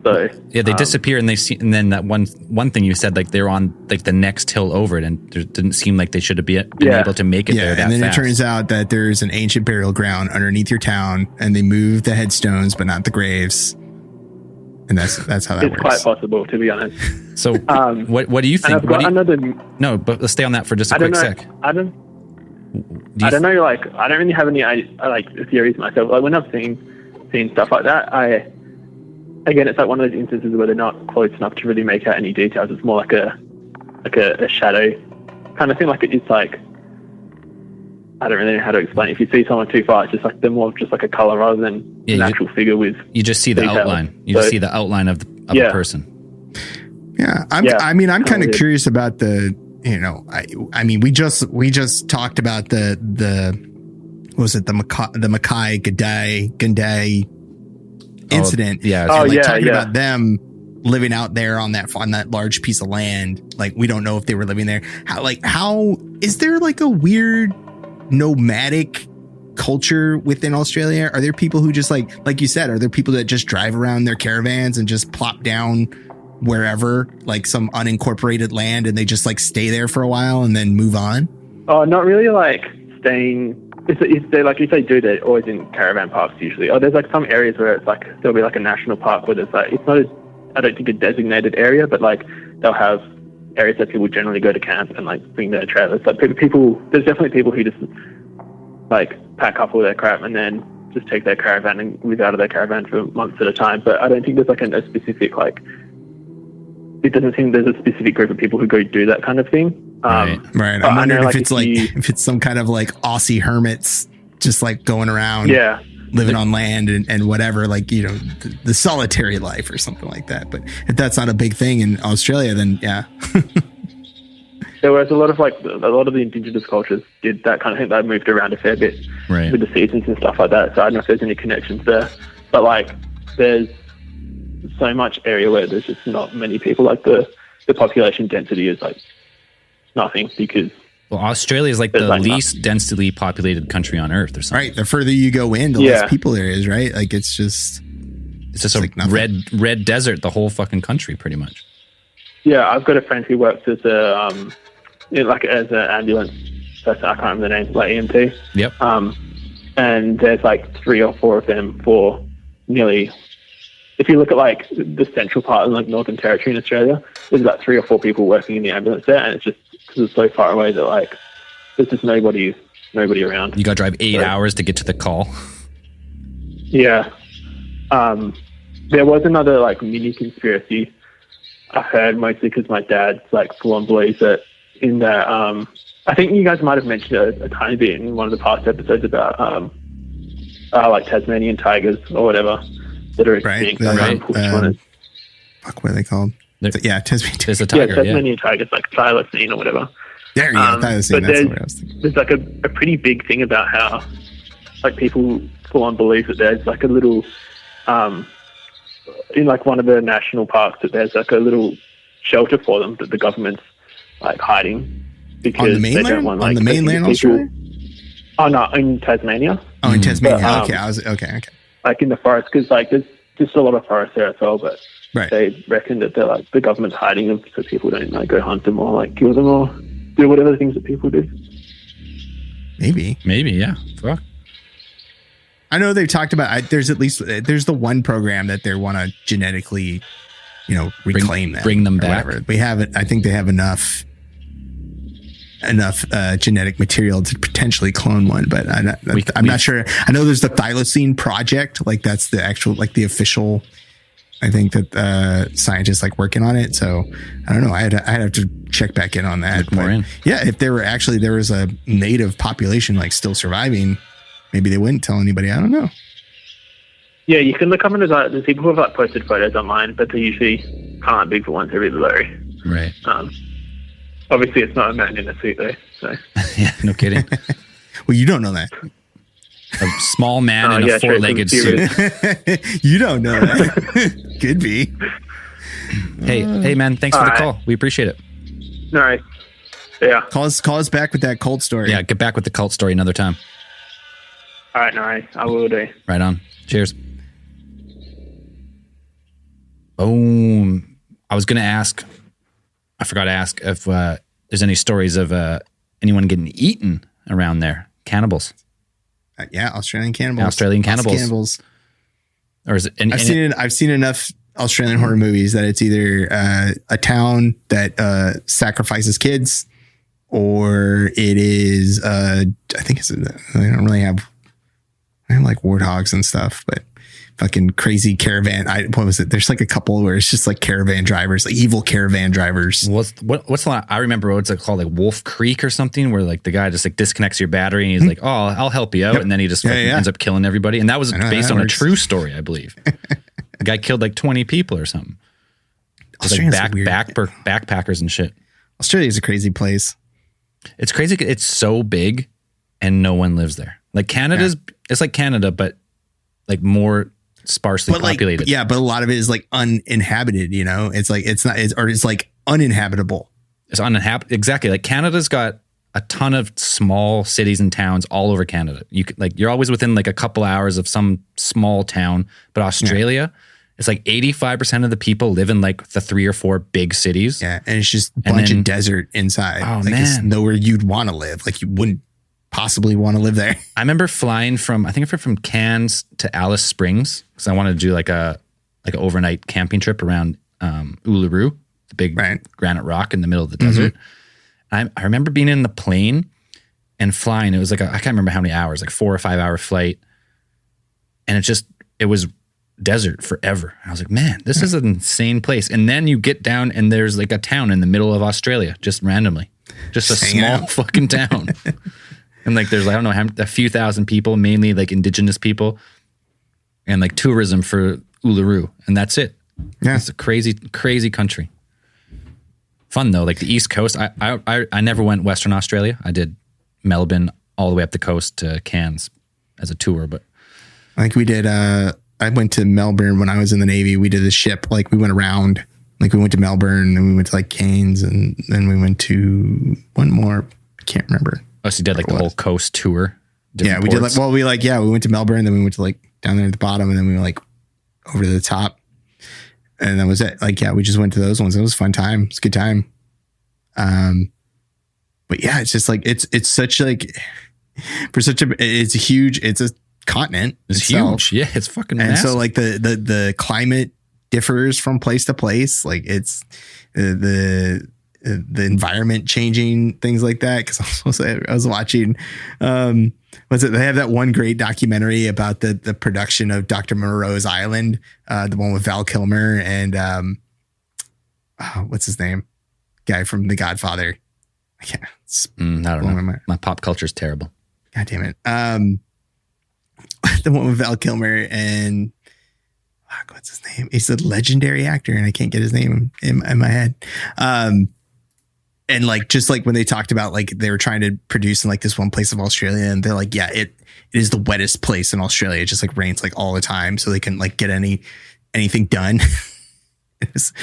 So Yeah, they disappear, and and then that one thing you said, like they're on like the next hill over it, and it didn't seem like they should have been able to make it there. And then fast. it turns out that there's an ancient burial ground underneath your town, and they moved the headstones, but not the graves. And that's how that it's works. quite possible, to be honest. So, what do you think? And I've got another. No, but let's stay on that for just a quick sec. I don't know. Like, I don't really have any like theories myself. Like when I've seen stuff like that, again, it's like one of those instances where they're not close enough to really make out any details. It's more like a shadow kind of thing. Like it's like, I don't really know how to explain it. If you see someone too far, it's just like they're more just like a color rather than an actual figure with. You just see the outline. You just see the outline of the person. Yeah, I'm kind of curious about the. I mean, we just talked about the Mackay G'day incident. Talking about them living out there on that large piece of land. Like, we don't know if they were living there. How is there like a weird nomadic culture within Australia? Are there people who just like you said, are there people that just drive around their caravans and just plop down wherever, like some unincorporated land, and they just like stay there for a while and then move on? Oh, not really like staying. If they do, they're always in caravan parks usually. Oh, there's like some areas where it's like there'll be like a national park where there's like, it's not I don't think a designated area, but like they'll have areas that people generally go to camp and like bring their trailers. Like people, there's definitely people who just like pack up all their crap and then just take their caravan and live out of their caravan for months at a time. But I don't think there's like a specific like. It doesn't seem there's a specific group of people who go do that kind of thing. Right. I'm wondering if it's if it's some kind of like Aussie hermits just like going around, living on land and whatever, like, the solitary life or something like that. But if that's not a big thing in Australia, then yeah. There was a lot of the indigenous cultures did that kind of thing. They moved around a fair bit with the seasons and stuff like that. So I don't know if there's any connections there, but like there's so much area where there's just not many people. Like the population density is like nothing, because Australia is like the least densely populated country on Earth or something. Right. The further you go in, the less people there is, right? Like it's just a like red desert, the whole fucking country pretty much. Yeah, I've got a friend who works as as an ambulance person. I can't remember the name, like EMT. Yep. And there's like 3 or 4 of them for nearly. If you look at like the central part of like Northern Territory in Australia, there's about 3 or 4 people working in the ambulance there, and it's just because it's so far away that like there's just nobody around. You got to drive 8 hours to get to the call. Yeah. There was another like mini conspiracy I heard, mostly because my dad's like full on believes that in that. I think you guys might have mentioned it a tiny bit in one of the past episodes about like Tasmanian tigers or whatever. That are extinct. Fuck, what are they called? Tasmanian. There's a tiger. Tasmanian tigers, like thylacine or whatever. There you go, thylacine. But that's what I was thinking. There's like a pretty big thing about how like people full on believe that there's like a little in like one of the national parks that there's like a little shelter for them that the government's like hiding because on the mainland? They don't want like on the mainland Australia. Oh no, in Tasmania. Oh, in Tasmania. Okay. Like in the forest, because like there's just a lot of forest there as well, but they reckon that they're like the government's hiding them so people don't like go hunt them or like kill them or do whatever things that people do. Maybe, yeah. Fuck. I know they've talked about. There's the one program that they want to genetically, reclaim them, bring them back. Whatever. We have it. I think they have enough genetic material to potentially clone one, but I'm not sure. I know there's the thylacine project, like that's the actual, like the official. I think that scientists like working on it. So I don't know. I'd have to check back in on that. Yeah, if there was a native population like still surviving, maybe they wouldn't tell anybody. I don't know. Yeah, you can look up into that. There's people who have like posted photos online, but they're usually kind of like Bigfoot ones. They're really low. Right. Obviously, it's not a man in a suit, though. So. Yeah, no kidding. Well, you don't know that. A small man in a 4-legged suit. You don't know that. Could be. Hey, man, thanks for the call. We appreciate it. All right. Yeah. Call us back with that cult story. Yeah, get back with the cult story another time. All right, I will do. Right on. Cheers. Oh, I was going to ask, I forgot to ask if there's any stories of anyone getting eaten around there. Cannibals. Yeah, Australian cannibals. Australian Lots of cannibals. cannibals. Or is it? I've seen enough Australian horror movies that it's either a town that sacrifices kids, or it is I think it's they don't really have like warthogs and stuff, but fucking crazy caravan. What was it? There's like a couple where it's just like caravan drivers, like evil caravan drivers. What's the one? I remember what's it called, like Wolf Creek or something, where like the guy just like disconnects your battery and he's like, "Oh, I'll help you out," and then he just ends up killing everybody. And that was based on a true story, I believe. The guy killed like 20 people or something. It's like backpackers and shit. Australia's a crazy place. It's crazy. It's so big, and no one lives there. Like Canada's, it's like Canada, but like more sparsely populated. But a lot of it is like uninhabited. You know, it's like it's like uninhabitable. It's uninhabited. Exactly. Like Canada's got a ton of small cities and towns all over Canada. You're always within like a couple hours of some small town, but Australia. Yeah. It's like 85% of the people live in like the 3 or 4 big cities. Yeah. And it's just a bunch of desert inside. Oh, like man. It's nowhere you'd want to live. Like you wouldn't possibly want to live there. I remember flying from Cairns to Alice Springs because I wanted to do like an overnight camping trip around Uluru, the big granite rock in the middle of the desert. I remember being in the plane and flying. It was like, I can't remember how many hours, like 4 or 5 hour flight. And it was desert forever. I was like, man, this is an insane place. And then you get down and there's like a town in the middle of Australia, just randomly, just a small fucking town. And like, there's, I don't know, a few thousand people, mainly like indigenous people, and like tourism for Uluru. And that's it. Yeah. It's a crazy, crazy country. Fun though. Like the East Coast, I never went Western Australia. I did Melbourne all the way up the coast to Cairns as a tour, but I think we did, I went to Melbourne when I was in the Navy. We did a ship, like we went around, like we went to Melbourne and we went to like Cairns and then we went to one more. I can't remember. Oh, so you did like the whole coast tour? Yeah, we ports? We went to Melbourne, then we went to like down there at the bottom and then we went like over to the top. And that was it. Like, yeah, we just went to those ones. It was a fun time. It's a good time. But yeah, it's just like, it's such like, it's a continent. It's huge. Yeah, it's fucking massive. And so like the climate differs from place to place. Like it's the environment changing, things like that. Cause I was watching, they have that one great documentary about the production of Dr. Moreau's Island, the one with Val Kilmer and, what's his name? Guy from The Godfather. I can't. I don't know. My pop culture is terrible. God damn it. The one with Val Kilmer and what's his name? He's a legendary actor and I can't get his name in my head. And like, just like when they talked about like they were trying to produce in like this one place of Australia and they're like, yeah, it is the wettest place in Australia. It just like rains like all the time. So they can like get anything done. Just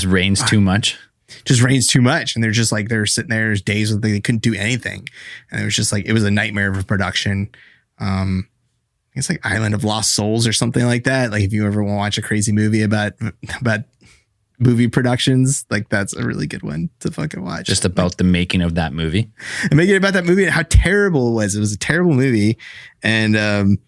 rains too much. Just rains too much. And they're just like, they're sitting there. There's days where they couldn't do anything. And it was just like, it was a nightmare of a production. It's like Island of Lost Souls or something like that. Like if you ever want to watch a crazy movie about movie productions, like that's a really good one to fucking watch. Just about the making of that movie. And making about that movie and how terrible it was. It was a terrible movie. And,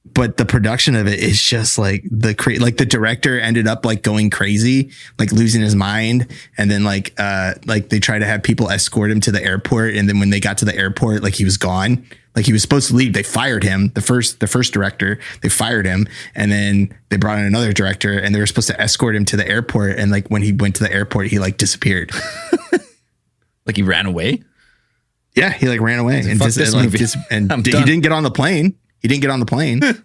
but the production of it is just like the director ended up like going crazy, like losing his mind. And then like they try to have people escort him to the airport. And then when they got to the airport, like he was gone. Like he was supposed to leave. They fired him. The first director, they fired him. And then they brought in another director and they were supposed to escort him to the airport. And like when he went to the airport, he like disappeared. Like he ran away? Yeah, he like ran away. And he didn't get on the plane. He didn't get on the plane. But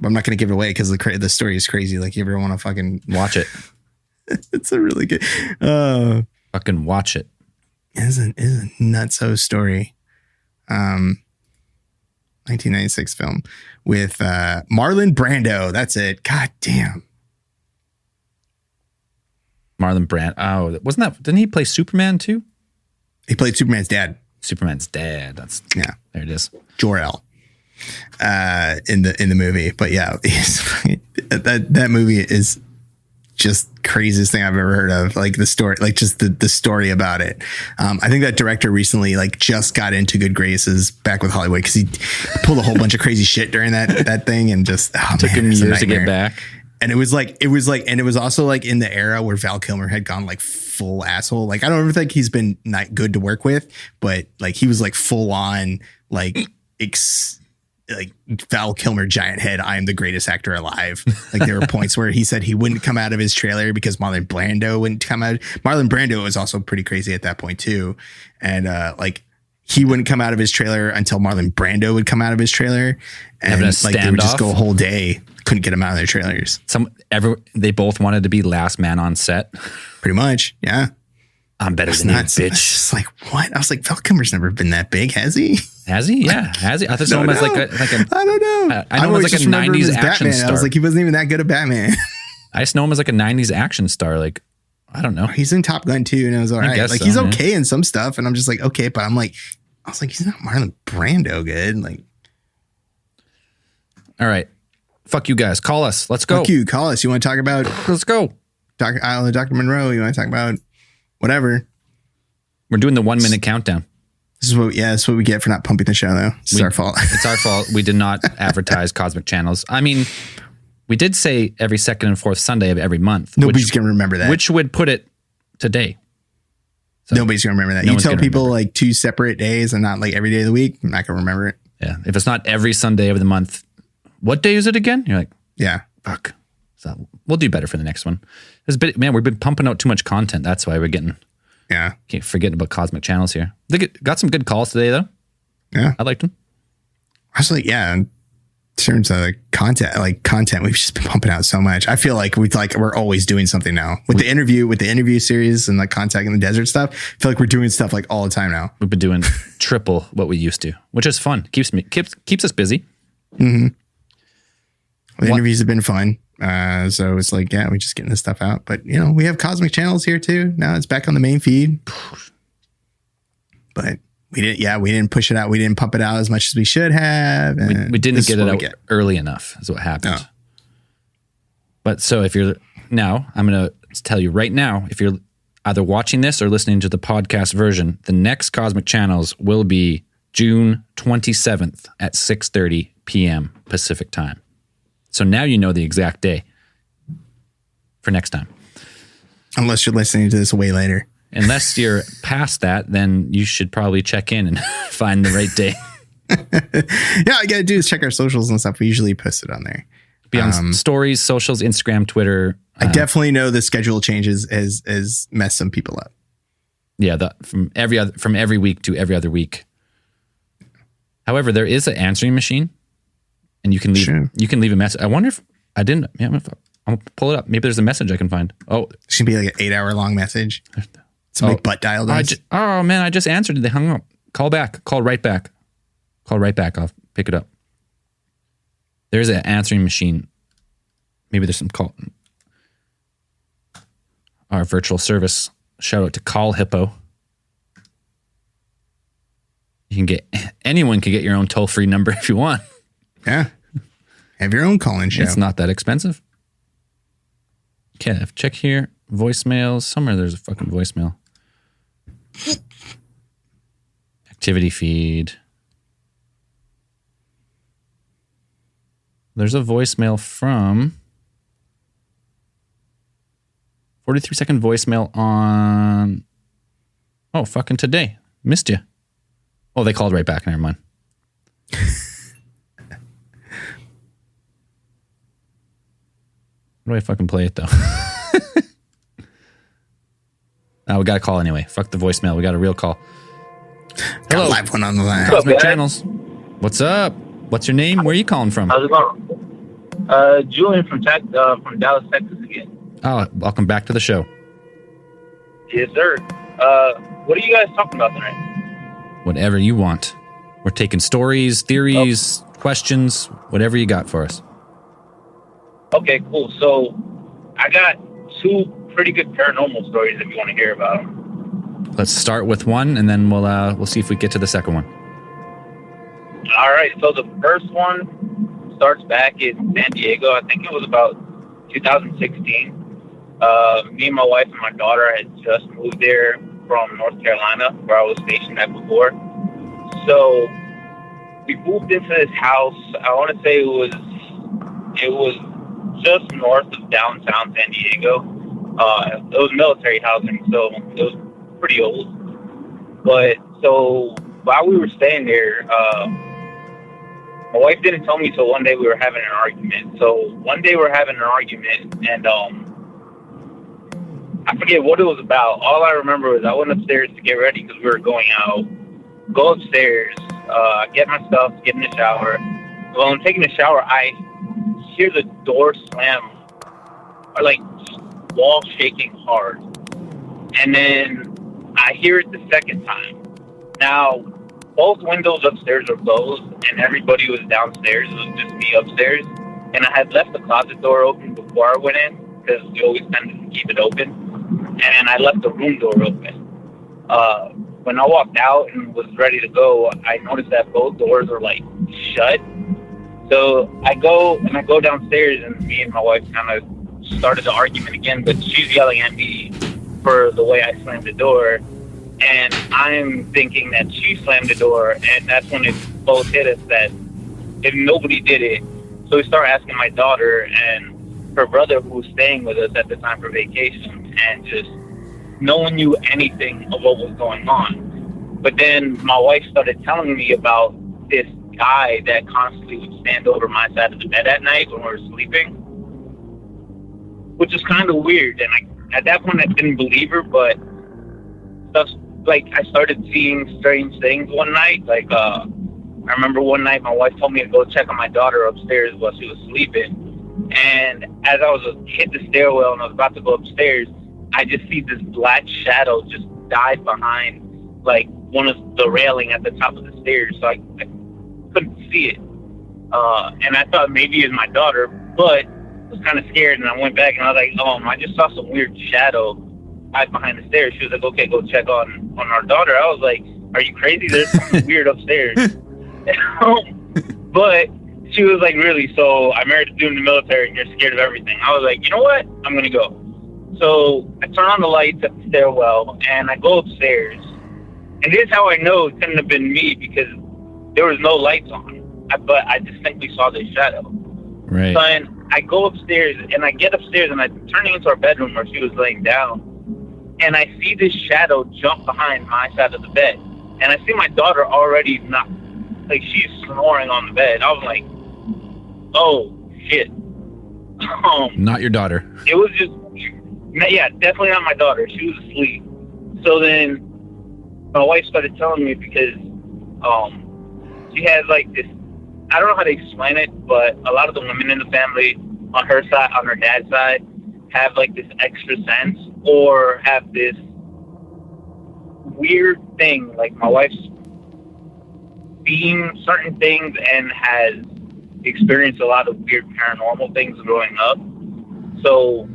I'm not going to give it away because the story is crazy. Like you ever want to fucking watch it. It's a really good. Fucking watch it. It's a nutso story. 1996 film with Marlon Brando. That's it. God damn. Marlon Brando. Oh, didn't he play Superman too? He played Superman's dad. There it is. Jor-El. In the movie. But yeah, That movie is just craziest thing I've ever heard of. Like the story, like just the story about it. I think that director recently like just got into good graces back with Hollywood because he pulled a whole bunch of crazy shit during that thing and just took him years to get back. And it was also like in the era where Val Kilmer had gone like full asshole. Like I don't ever think he's been not good to work with, but like he was like full on like Val Kilmer giant head. I am the greatest actor alive. Like there were points where he said he wouldn't come out of his trailer because Marlon Brando wouldn't come out. Marlon Brando was also pretty crazy at that point too. And like he wouldn't come out of his trailer until Marlon Brando would come out of his trailer. And like they would just go a whole day. Couldn't get him out of their trailers. They both wanted to be last man on set. Pretty much. Yeah. I'm better than you, bitch. It's just like, what? I was like, Val Kilmer's never been that big, has he? Has he? Yeah. Has he? I thought him as like a I don't know. I know him as like a 90s action Batman. star. I was like, he wasn't even that good at Batman. I just know him as like a 90s action star. Like, I don't know. He's in Top Gun too, and it was all right. Like, he's okay in some stuff, and I'm just like, okay, but I was like, he's not Marlon Brando good. Like, all right. Fuck you guys. Call us. Let's go. Fuck you. Call us. You want to talk about Let's go. Dr. Monroe? You want to talk about whatever? We're doing the 1 minute countdown. This is what we get for not pumping the show, though. It's our fault. It's our fault. We did not advertise Cosmic Channels. I mean, we did say every second and fourth Sunday of every month. Nobody's going to remember that. Which would put it today. So nobody's going to remember that. You tell people like 2 separate days and not like every day of the week, I'm not going to remember it. Yeah. If it's not every Sunday of the month, what day is it again? You're like, yeah, fuck. So we'll do better for the next one. Man, we've been pumping out too much content. That's why we're getting... Yeah. Can't forget about Cosmic Channels here. They got some good calls today, though. Yeah. I liked them. I was like, yeah, in terms of content, we've just been pumping out so much. I feel like we're always doing something now. With the interview series and like Contact in the Desert stuff, I feel like we're doing stuff like all the time now. We've been doing triple what we used to, which is fun. Keeps us busy. Mm-hmm. Well, the interviews have been fun. So it's like, yeah, we're just getting this stuff out. But, you know, we have Cosmic Channels here too. Now it's back on the main feed. But we didn't push it out. We didn't pump it out as much as we should have. And we didn't get it out early enough is what happened. No. But so I'm going to tell you right now, if you're either watching this or listening to the podcast version, the next Cosmic Channels will be June 27th at 6:30 p.m. Pacific time. So now you know the exact day for next time. Unless you're listening to this way later. Unless you're past that, then you should probably check in and find the right day. Yeah, all you got to do is check our socials and stuff. We usually post it on there. Be on stories, socials, Instagram, Twitter. I definitely know the schedule changes has messed some people up. Yeah, from every week to every other week. However, there is an answering machine. And you can leave a message. I wonder if I didn't. Yeah, I'm gonna pull it up. Maybe there's a message I can find. Oh, it should be like an 8-hour long message. Somebody butt dialed us. Oh man, I just answered it. They hung up. Call back. Call right back. Call right back. I'll pick it up. There's an answering machine. Maybe there's some call. Our virtual service. Shout out to Call Hippo. Anyone can get your own toll-free number if you want. Yeah. Have your own call-in show. It's not that expensive. Okay, check here. Voicemails. Somewhere there's a fucking voicemail. Activity feed. There's a voicemail from 43-second voicemail on fucking today. Missed you. Oh, they called right back. Never mind. How do I fucking play it, though? We got a call anyway. Fuck the voicemail. We got a real call. Got a live one on the line. Cosmic Channels. What's up? What's your name? Where are you calling from? How's it going? Julian from Dallas, Texas again. Oh, welcome back to the show. Yes, sir. What are you guys talking about tonight? Whatever you want. We're taking stories, theories, questions, whatever you got for us. Okay, cool. So I got 2 pretty good paranormal stories if you want to hear about them. Let's start with one, and then we'll see if we get to the second one. All right. So the first one. starts back in San Diego. I think it was about 2016. Me and my wife and my daughter had just moved there from North Carolina, where I was stationed at before. So we moved into this house. I want to say it was just north of downtown San Diego. It was military housing, so it was pretty old. But so while we were staying there, my wife didn't tell me till one day we were having an argument. So one day we're having an argument, and I forget what it was about. All I remember was I went upstairs to get ready because we were going out. Go upstairs, get my stuff, get in the shower. While I'm taking the shower, I hear the door slam, or like wall shaking hard. And then I hear it the second time. Now, both windows upstairs were closed, and everybody was downstairs. It was just me upstairs. And I had left the closet door open before I went in, because we always tended to keep it open. And I left the room door open. When I walked out and was ready to go, I noticed that both doors were like shut. So I go downstairs, and me and my wife kind of started the argument again, but she's yelling at me for the way I slammed the door. And I'm thinking that she slammed the door, and that's when it both hit us that if nobody did it. So we start asking my daughter and her brother, who was staying with us at the time for vacation, and just no one knew anything of what was going on. But then my wife started telling me about this guy that constantly would stand over my side of the bed at night when we were sleeping, which is kind of weird. And at that point I didn't believe her, but stuff like I started seeing strange things one night. Like I remember one night my wife told me to go check on my daughter upstairs while she was sleeping. And as I was hit the stairwell and I was about to go upstairs, I just see this black shadow just dive behind like one of the railing at the top of the stairs. So I couldn't see it. And I thought maybe it was my daughter, but I was kind of scared. And I went back and I was like, I just saw some weird shadow dive behind the stairs. She was like, okay, go check on our daughter. I was like, are you crazy? There's something weird upstairs. But she was like, really? So I married a dude in the military and you're scared of everything. I was like, you know what? I'm going to go. So I turn on the lights at the stairwell and I go upstairs. And this is how I know it couldn't have been me, because there was no lights on. But I distinctly saw this shadow. Right. So and I go upstairs and I get upstairs and I'm turning into our bedroom where she was laying down. And I see this shadow jump behind my side of the bed. And I see my daughter already she's snoring on the bed. I was like, oh, shit. Not your daughter. It was just, yeah, definitely not my daughter. She was asleep. So then my wife started telling me, because she has like this, I don't know how to explain it, but a lot of the women in the family on her side, on her dad's side, have like this extra sense or have this weird thing. Like my wife's seen certain things and has experienced a lot of weird paranormal things growing up. So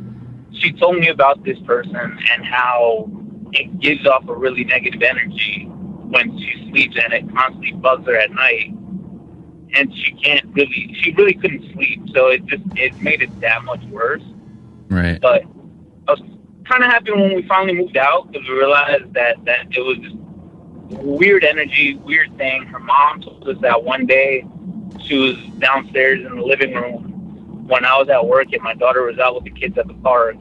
she told me about this person and how it gives off a really negative energy when she sleeps, and it constantly bugs her at night. And she really couldn't sleep. So it made it that much worse. Right. But I was kind of happy when we finally moved out, because we realized that it was just weird energy, weird thing. Her mom told us that one day she was downstairs in the living room when I was at work and my daughter was out with the kids at the park,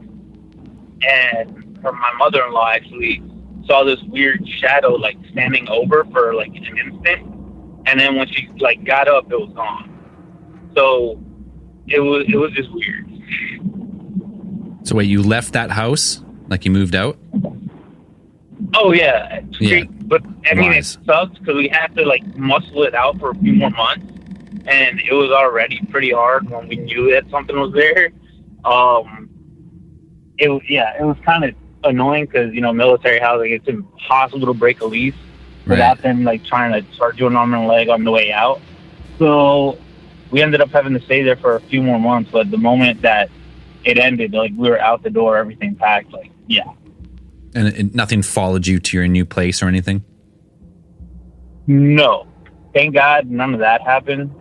and my mother-in-law actually saw this weird shadow like standing over for like an instant, and then when she like got up, it was gone. So it was just weird. So wait, you left that house? Like you moved out? Oh yeah. Yeah. But I mean, Wise. it sucks because we had to like muscle it out for a few more months, and it was already pretty hard when we knew that something was there. It was kind of annoying because, military housing, it's impossible to break a lease without them like trying to start doing arm and leg on the way out. So we ended up having to stay there for a few more months. But the moment that it ended, like we were out the door, everything packed, like, yeah. And nothing followed you to your new place or anything? No. Thank God none of that happened.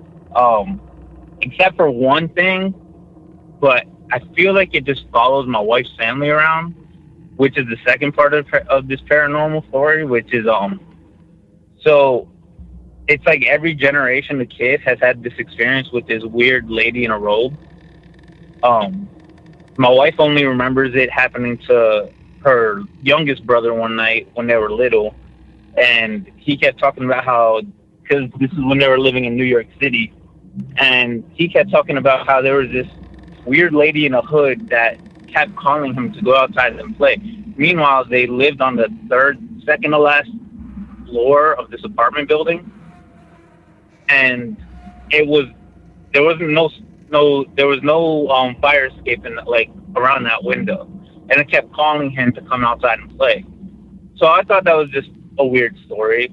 except for one thing, but I feel like it just follows my wife's family around, which is the second part of this paranormal story, which is so it's like every generation of kid has had this experience with this weird lady in a robe. My wife only remembers it happening to her youngest brother one night when they were little, and he kept talking about how, because this is when they were living in New York City, and he kept talking about how there was this weird lady in a hood that kept calling him to go outside and play. Meanwhile, they lived on the second to last floor of this apartment building, and there was no fire escape around that window, and it kept calling him to come outside and play. So I thought that was just a weird story.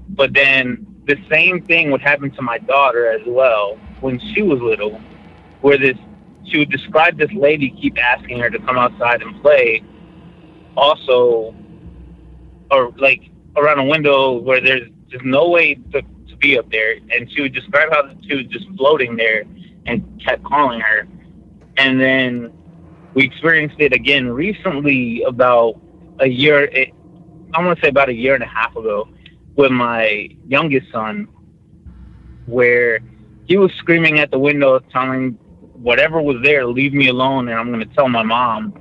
But then the same thing would happen to my daughter as well when she was little, where she would describe this lady keep asking her to come outside and play, also, or like around a window where there's just no way to be up there, and she would describe how she was just floating there and kept calling her. And then we experienced it again recently, about a year, I want to say about a year and a half ago, with my youngest son, where he was screaming at the window, telling whatever was there, leave me alone, and I'm going to tell my mom.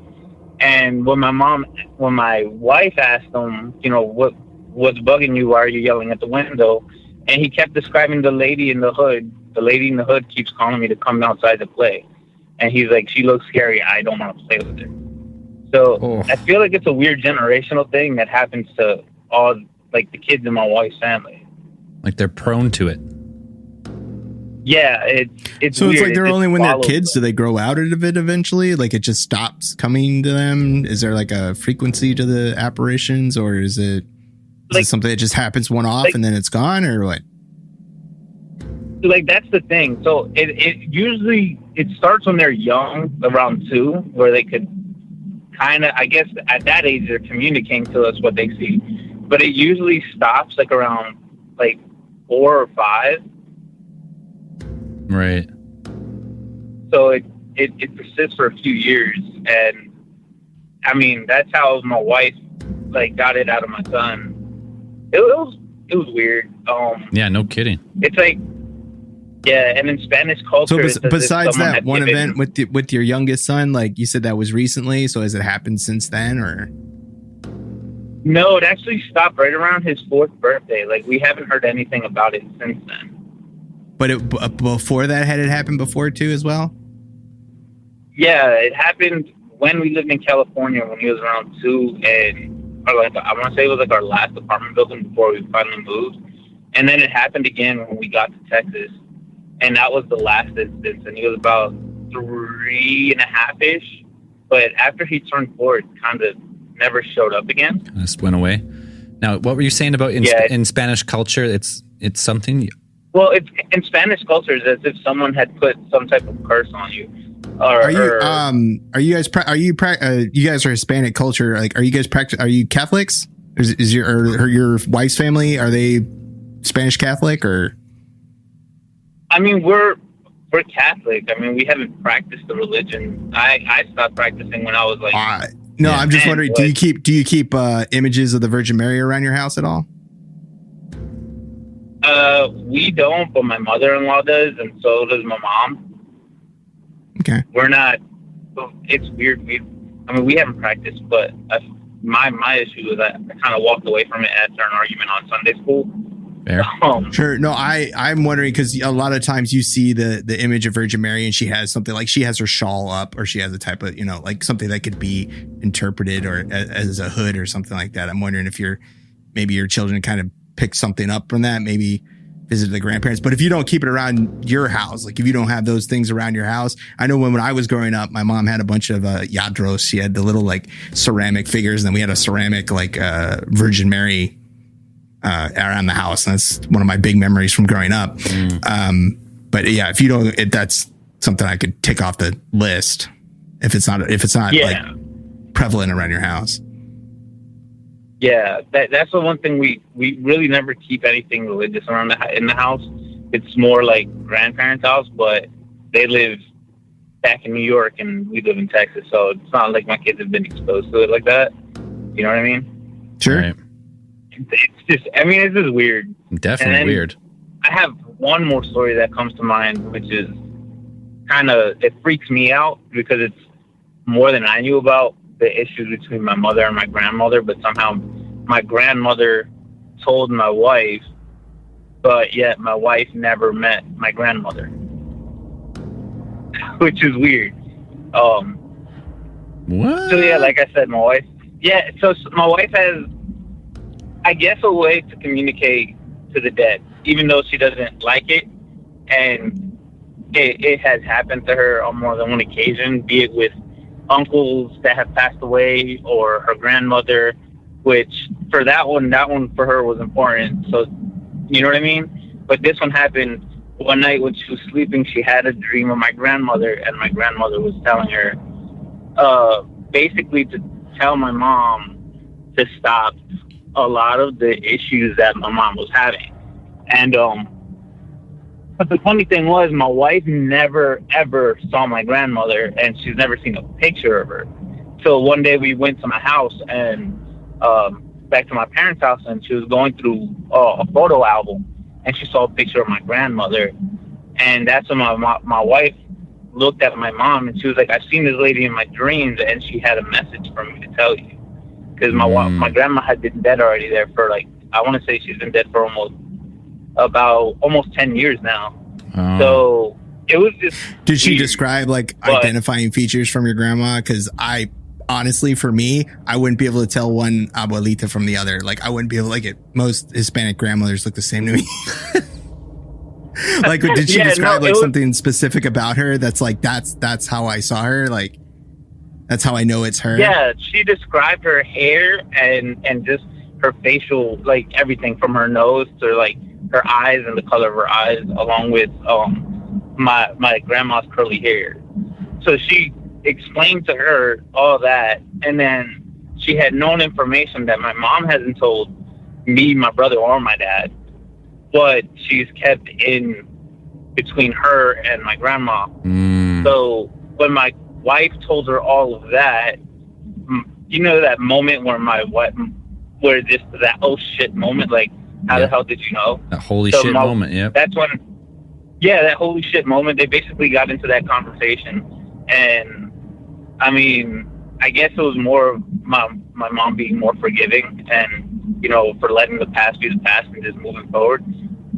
And when my wife asked him, what's bugging you? Why are you yelling at the window? And he kept describing the lady in the hood. The lady in the hood keeps calling me to come outside to play. And he's like, she looks scary. I don't want to play with her. So I feel like it's a weird generational thing that happens to all, like, the kids in my wife's family. Like they're prone to it. Yeah, it's so weird. It's like they're only when they're kids. Them. Do they grow out of it eventually? Like it just stops coming to them? Is there like a frequency to the apparitions, or is it something that just happens one off and then it's gone, or what? Like that's the thing. So it usually starts when they're young, around 2, where they could kind of, I guess at that age they're communicating to us what they see. But it usually stops like around 4 or 5. Right. So it persists for a few years, and I mean that's how my wife got it out of my son. It was weird. Yeah, no kidding. It's like, yeah, and in Spanish culture. So besides that one event with your youngest son, like you said, that was recently. So has it happened since then, or? No, it actually stopped right around his 4th birthday. Like we haven't heard anything about it since then. But before that, had it happened before too, as well? Yeah, it happened when we lived in California when he was around 2, and I want to say it was our last apartment building before we finally moved. And then it happened again when we got to Texas, and that was the last instance. And he was about 3.5-ish, but after he turned 4, it kind of never showed up again. Just went away. Now, what were you saying about in Spanish culture? It's something. Well, it's in Spanish culture, it's as if someone had put some type of curse on you. You guys are Hispanic culture? Like, are you Catholics? Is your wife's family, are they Spanish Catholic, or? I mean, we're Catholic. I mean, we haven't practiced the religion. I stopped practicing when I was no, I'm just wondering. Do you keep images of the Virgin Mary around your house at all? We don't, but my mother-in-law does, and so does my mom. Okay. We're not. It's weird. We haven't practiced, but my issue is that I kind of walked away from it after an argument on Sunday school. Fair. Sure. No, I'm wondering because a lot of times you see the image of Virgin Mary and she has something like she has her shawl up, or she has a type of, like something that could be interpreted or as a hood or something like that. I'm wondering if maybe your children kind of pick something up from that, maybe visit the grandparents. But if you don't keep it around your house, like if you don't have those things around your house, I know when I was growing up, my mom had a bunch of yadros. She had the little ceramic figures, and then we had a ceramic Virgin Mary around the house. And that's one of my big memories from growing up. But yeah, if you don't, that's something I could take off the list if it's not prevalent around your house. Yeah, that's the one thing we really never keep anything religious around in the house. It's more like grandparents' house, but they live back in New York and we live in Texas, so it's not like my kids have been exposed to it like that. You know what I mean? Sure. Right. It's just, I mean, it's just weird. Definitely weird. I have one more story that comes to mind, which is kind of, it freaks me out because it's more than I knew about the issues between my mother and my grandmother, but somehow my grandmother told my wife, but yet my wife never met my grandmother, which is weird. What? So yeah, like I said, my wife has, I guess, a way to communicate to the dead, even though she doesn't like it. And it has happened to her on more than one occasion, be it with uncles that have passed away or her grandmother, which for that one for her was important. So, you know what I mean? But this one happened one night when she was sleeping. She had a dream of my grandmother, and my grandmother was telling her, basically to tell my mom to stop a lot of the issues that my mom was having. And, but the funny thing was, my wife never, ever saw my grandmother, and she's never seen a picture of her. So one day we went to my house and, back to my parents' house, and she was going through a photo album, and she saw a picture of my grandmother. And that's when my wife looked at my mom, and she was like, "I've seen this lady in my dreams, and she had a message for me to tell you." Because my grandma had been dead already there for, like, I want to say she's been dead for almost 10 years now. Oh. So it was just Did she weird. describe like identifying features from your grandma? Because I honestly, for me, I wouldn't be able to tell one abuelita from the other. Like, I wouldn't be able to, like, most Hispanic grandmothers look the same to me. Like, did she describe something specific about her that's like, that's how I saw her? Like, that's how I know it's her? Yeah, she described her hair and just her facial, like, everything from her nose to, like, her eyes and the color of her eyes, along with my grandma's curly hair. So she explained to her all that, and then she had known information that my mom hasn't told me, my brother, or my dad, but she's kept in between her and my grandma. So when my wife told her all of that, you know, that moment where that oh shit moment, like, how the hell did you know? That holy shit moment, yeah. That's when, that holy shit moment, they basically got into that conversation. And, I mean, I guess it was more of my mom being more forgiving and, you know, for letting the past be the past and just moving forward.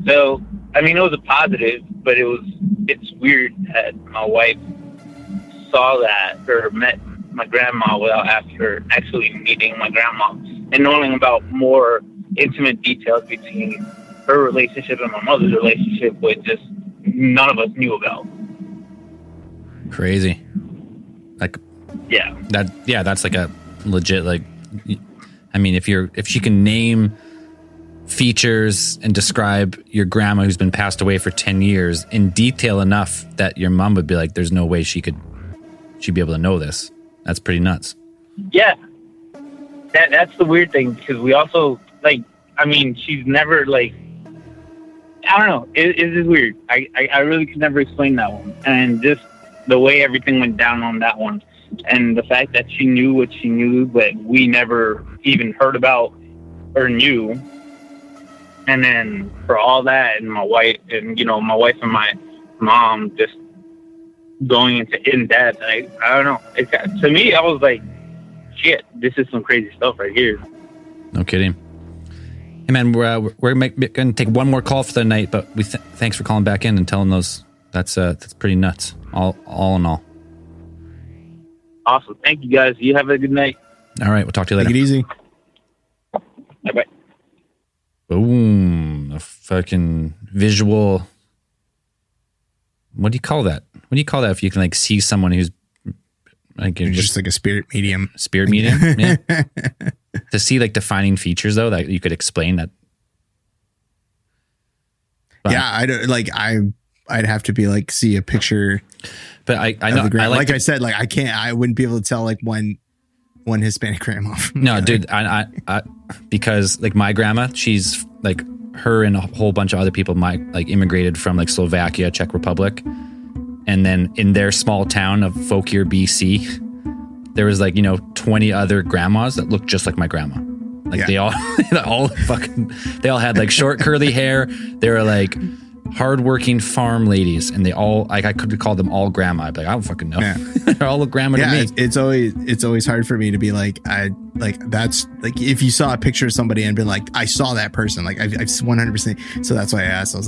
So, I mean, it was a positive, but it's weird that my wife saw that or met my grandma without actually meeting my grandma and knowing about more intimate details between her relationship and my mother's relationship, which just none of us knew about. Crazy. Like, that's like a legit, like, I mean, if she can name features and describe your grandma who's been passed away for 10 years in detail enough that your mom would be like, there's no way she'd be able to know this. That's pretty nuts. Yeah. That's the weird thing, because we also, like, I mean, she's never, like, I don't know. It's just weird. I really could never explain that one. And just the way everything went down on that one. And the fact that she knew what she knew, but we never even heard about or knew. And then for all that, and my wife and my mom just going into in-depth, I don't know. To me, I was like, shit, this is some crazy stuff right here. No kidding. Hey, man, we're going to take one more call for the night, but thanks for calling back in and telling those. That's pretty nuts, all in all. Awesome. Thank you, guys. You have a good night. All right, we'll talk to you later. Take it easy. Bye-bye. Boom. A fucking visual. What do you call that? What do you call that if you can, like, see someone who's like just like a spirit medium? Spirit medium, yeah. To see, like, defining features, though, that you could explain that. But, yeah, I don't like. I'd have to be like see a picture. But I know, I said, like, I wouldn't be able to tell, like, one Hispanic grandma. No, dude, I because, like, my grandma, she's like, her and a whole bunch of other people immigrated from, like, Slovakia, Czech Republic, And then in their small town of Fauquier, BC, there was 20 other grandmas that looked just like my grandma. They all had short curly hair. They were hardworking farm ladies, and they all I could call them all grandma. I'd be I don't fucking know. Yeah. They're all a grandma to me. It's always hard for me to be that's if you saw a picture of somebody and been I saw that person, I've 100%. So that's why I asked. I was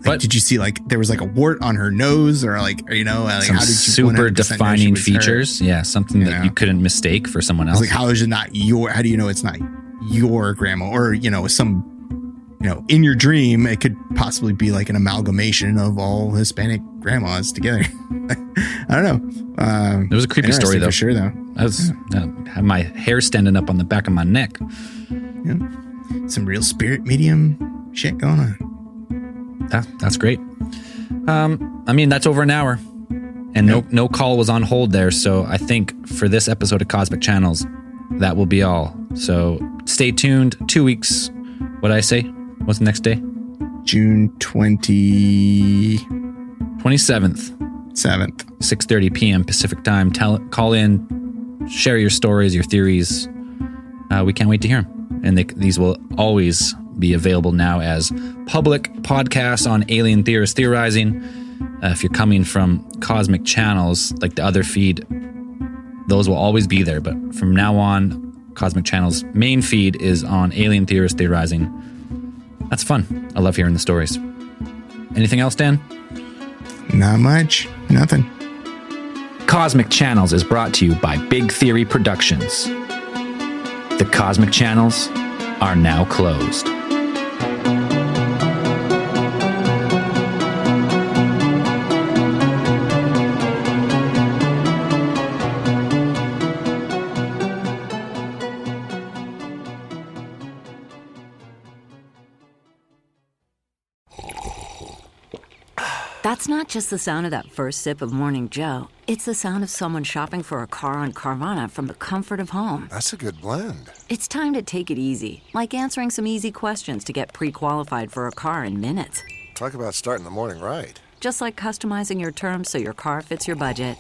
but did you see there was a wart on her nose, or some how did you super defining features? Her? Yeah, something that you couldn't mistake for someone else. How is it not your? How do you know it's not your grandma? Or some. In your dream, it could possibly be an amalgamation of all Hispanic grandmas together. I don't know. It was a creepy story, though. For sure, though. I had my hair standing up on the back of my neck. Yeah. Some real spirit medium shit going on. That's great. That's over an hour. And no call was on hold there. So I think for this episode of Cosmic Channels, that will be all. So stay tuned. 2 weeks. What'd I say? What's the next day? June 27th. 6:30 p.m. Pacific time. Call in, share your stories, your theories. We can't wait to hear them. And these will always be available now as public podcasts on Alien Theorists Theorizing. If you're coming from Cosmic Channels, like the other feed, those will always be there. But from now on, Cosmic Channel's main feed is on Alien Theorists Theorizing. That's fun. I love hearing the stories. Anything else, Dan? Not much. Nothing. Cosmic Channels is brought to you by Big Theory Productions. The Cosmic Channels are now closed. That's not just the sound of that first sip of Morning Joe. It's the sound of someone shopping for a car on Carvana from the comfort of home. That's a good blend. It's time to take it easy, like answering some easy questions to get pre-qualified for a car in minutes. Talk about starting the morning right. Just like customizing your terms so your car fits your budget.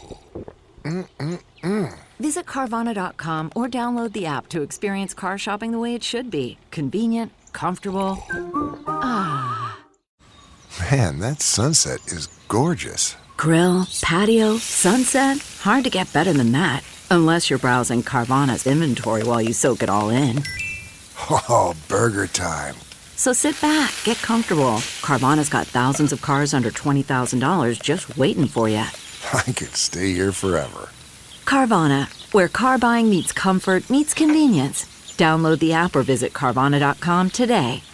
Visit Carvana.com or download the app to experience car shopping the way it should be. Convenient, comfortable. Man, that sunset is gorgeous. Grill, patio, sunset. Hard to get better than that. Unless you're browsing Carvana's inventory while you soak it all in. Oh, burger time. So sit back, get comfortable. Carvana's got thousands of cars under $20,000 just waiting for you. I could stay here forever. Carvana, where car buying meets comfort meets convenience. Download the app or visit Carvana.com today.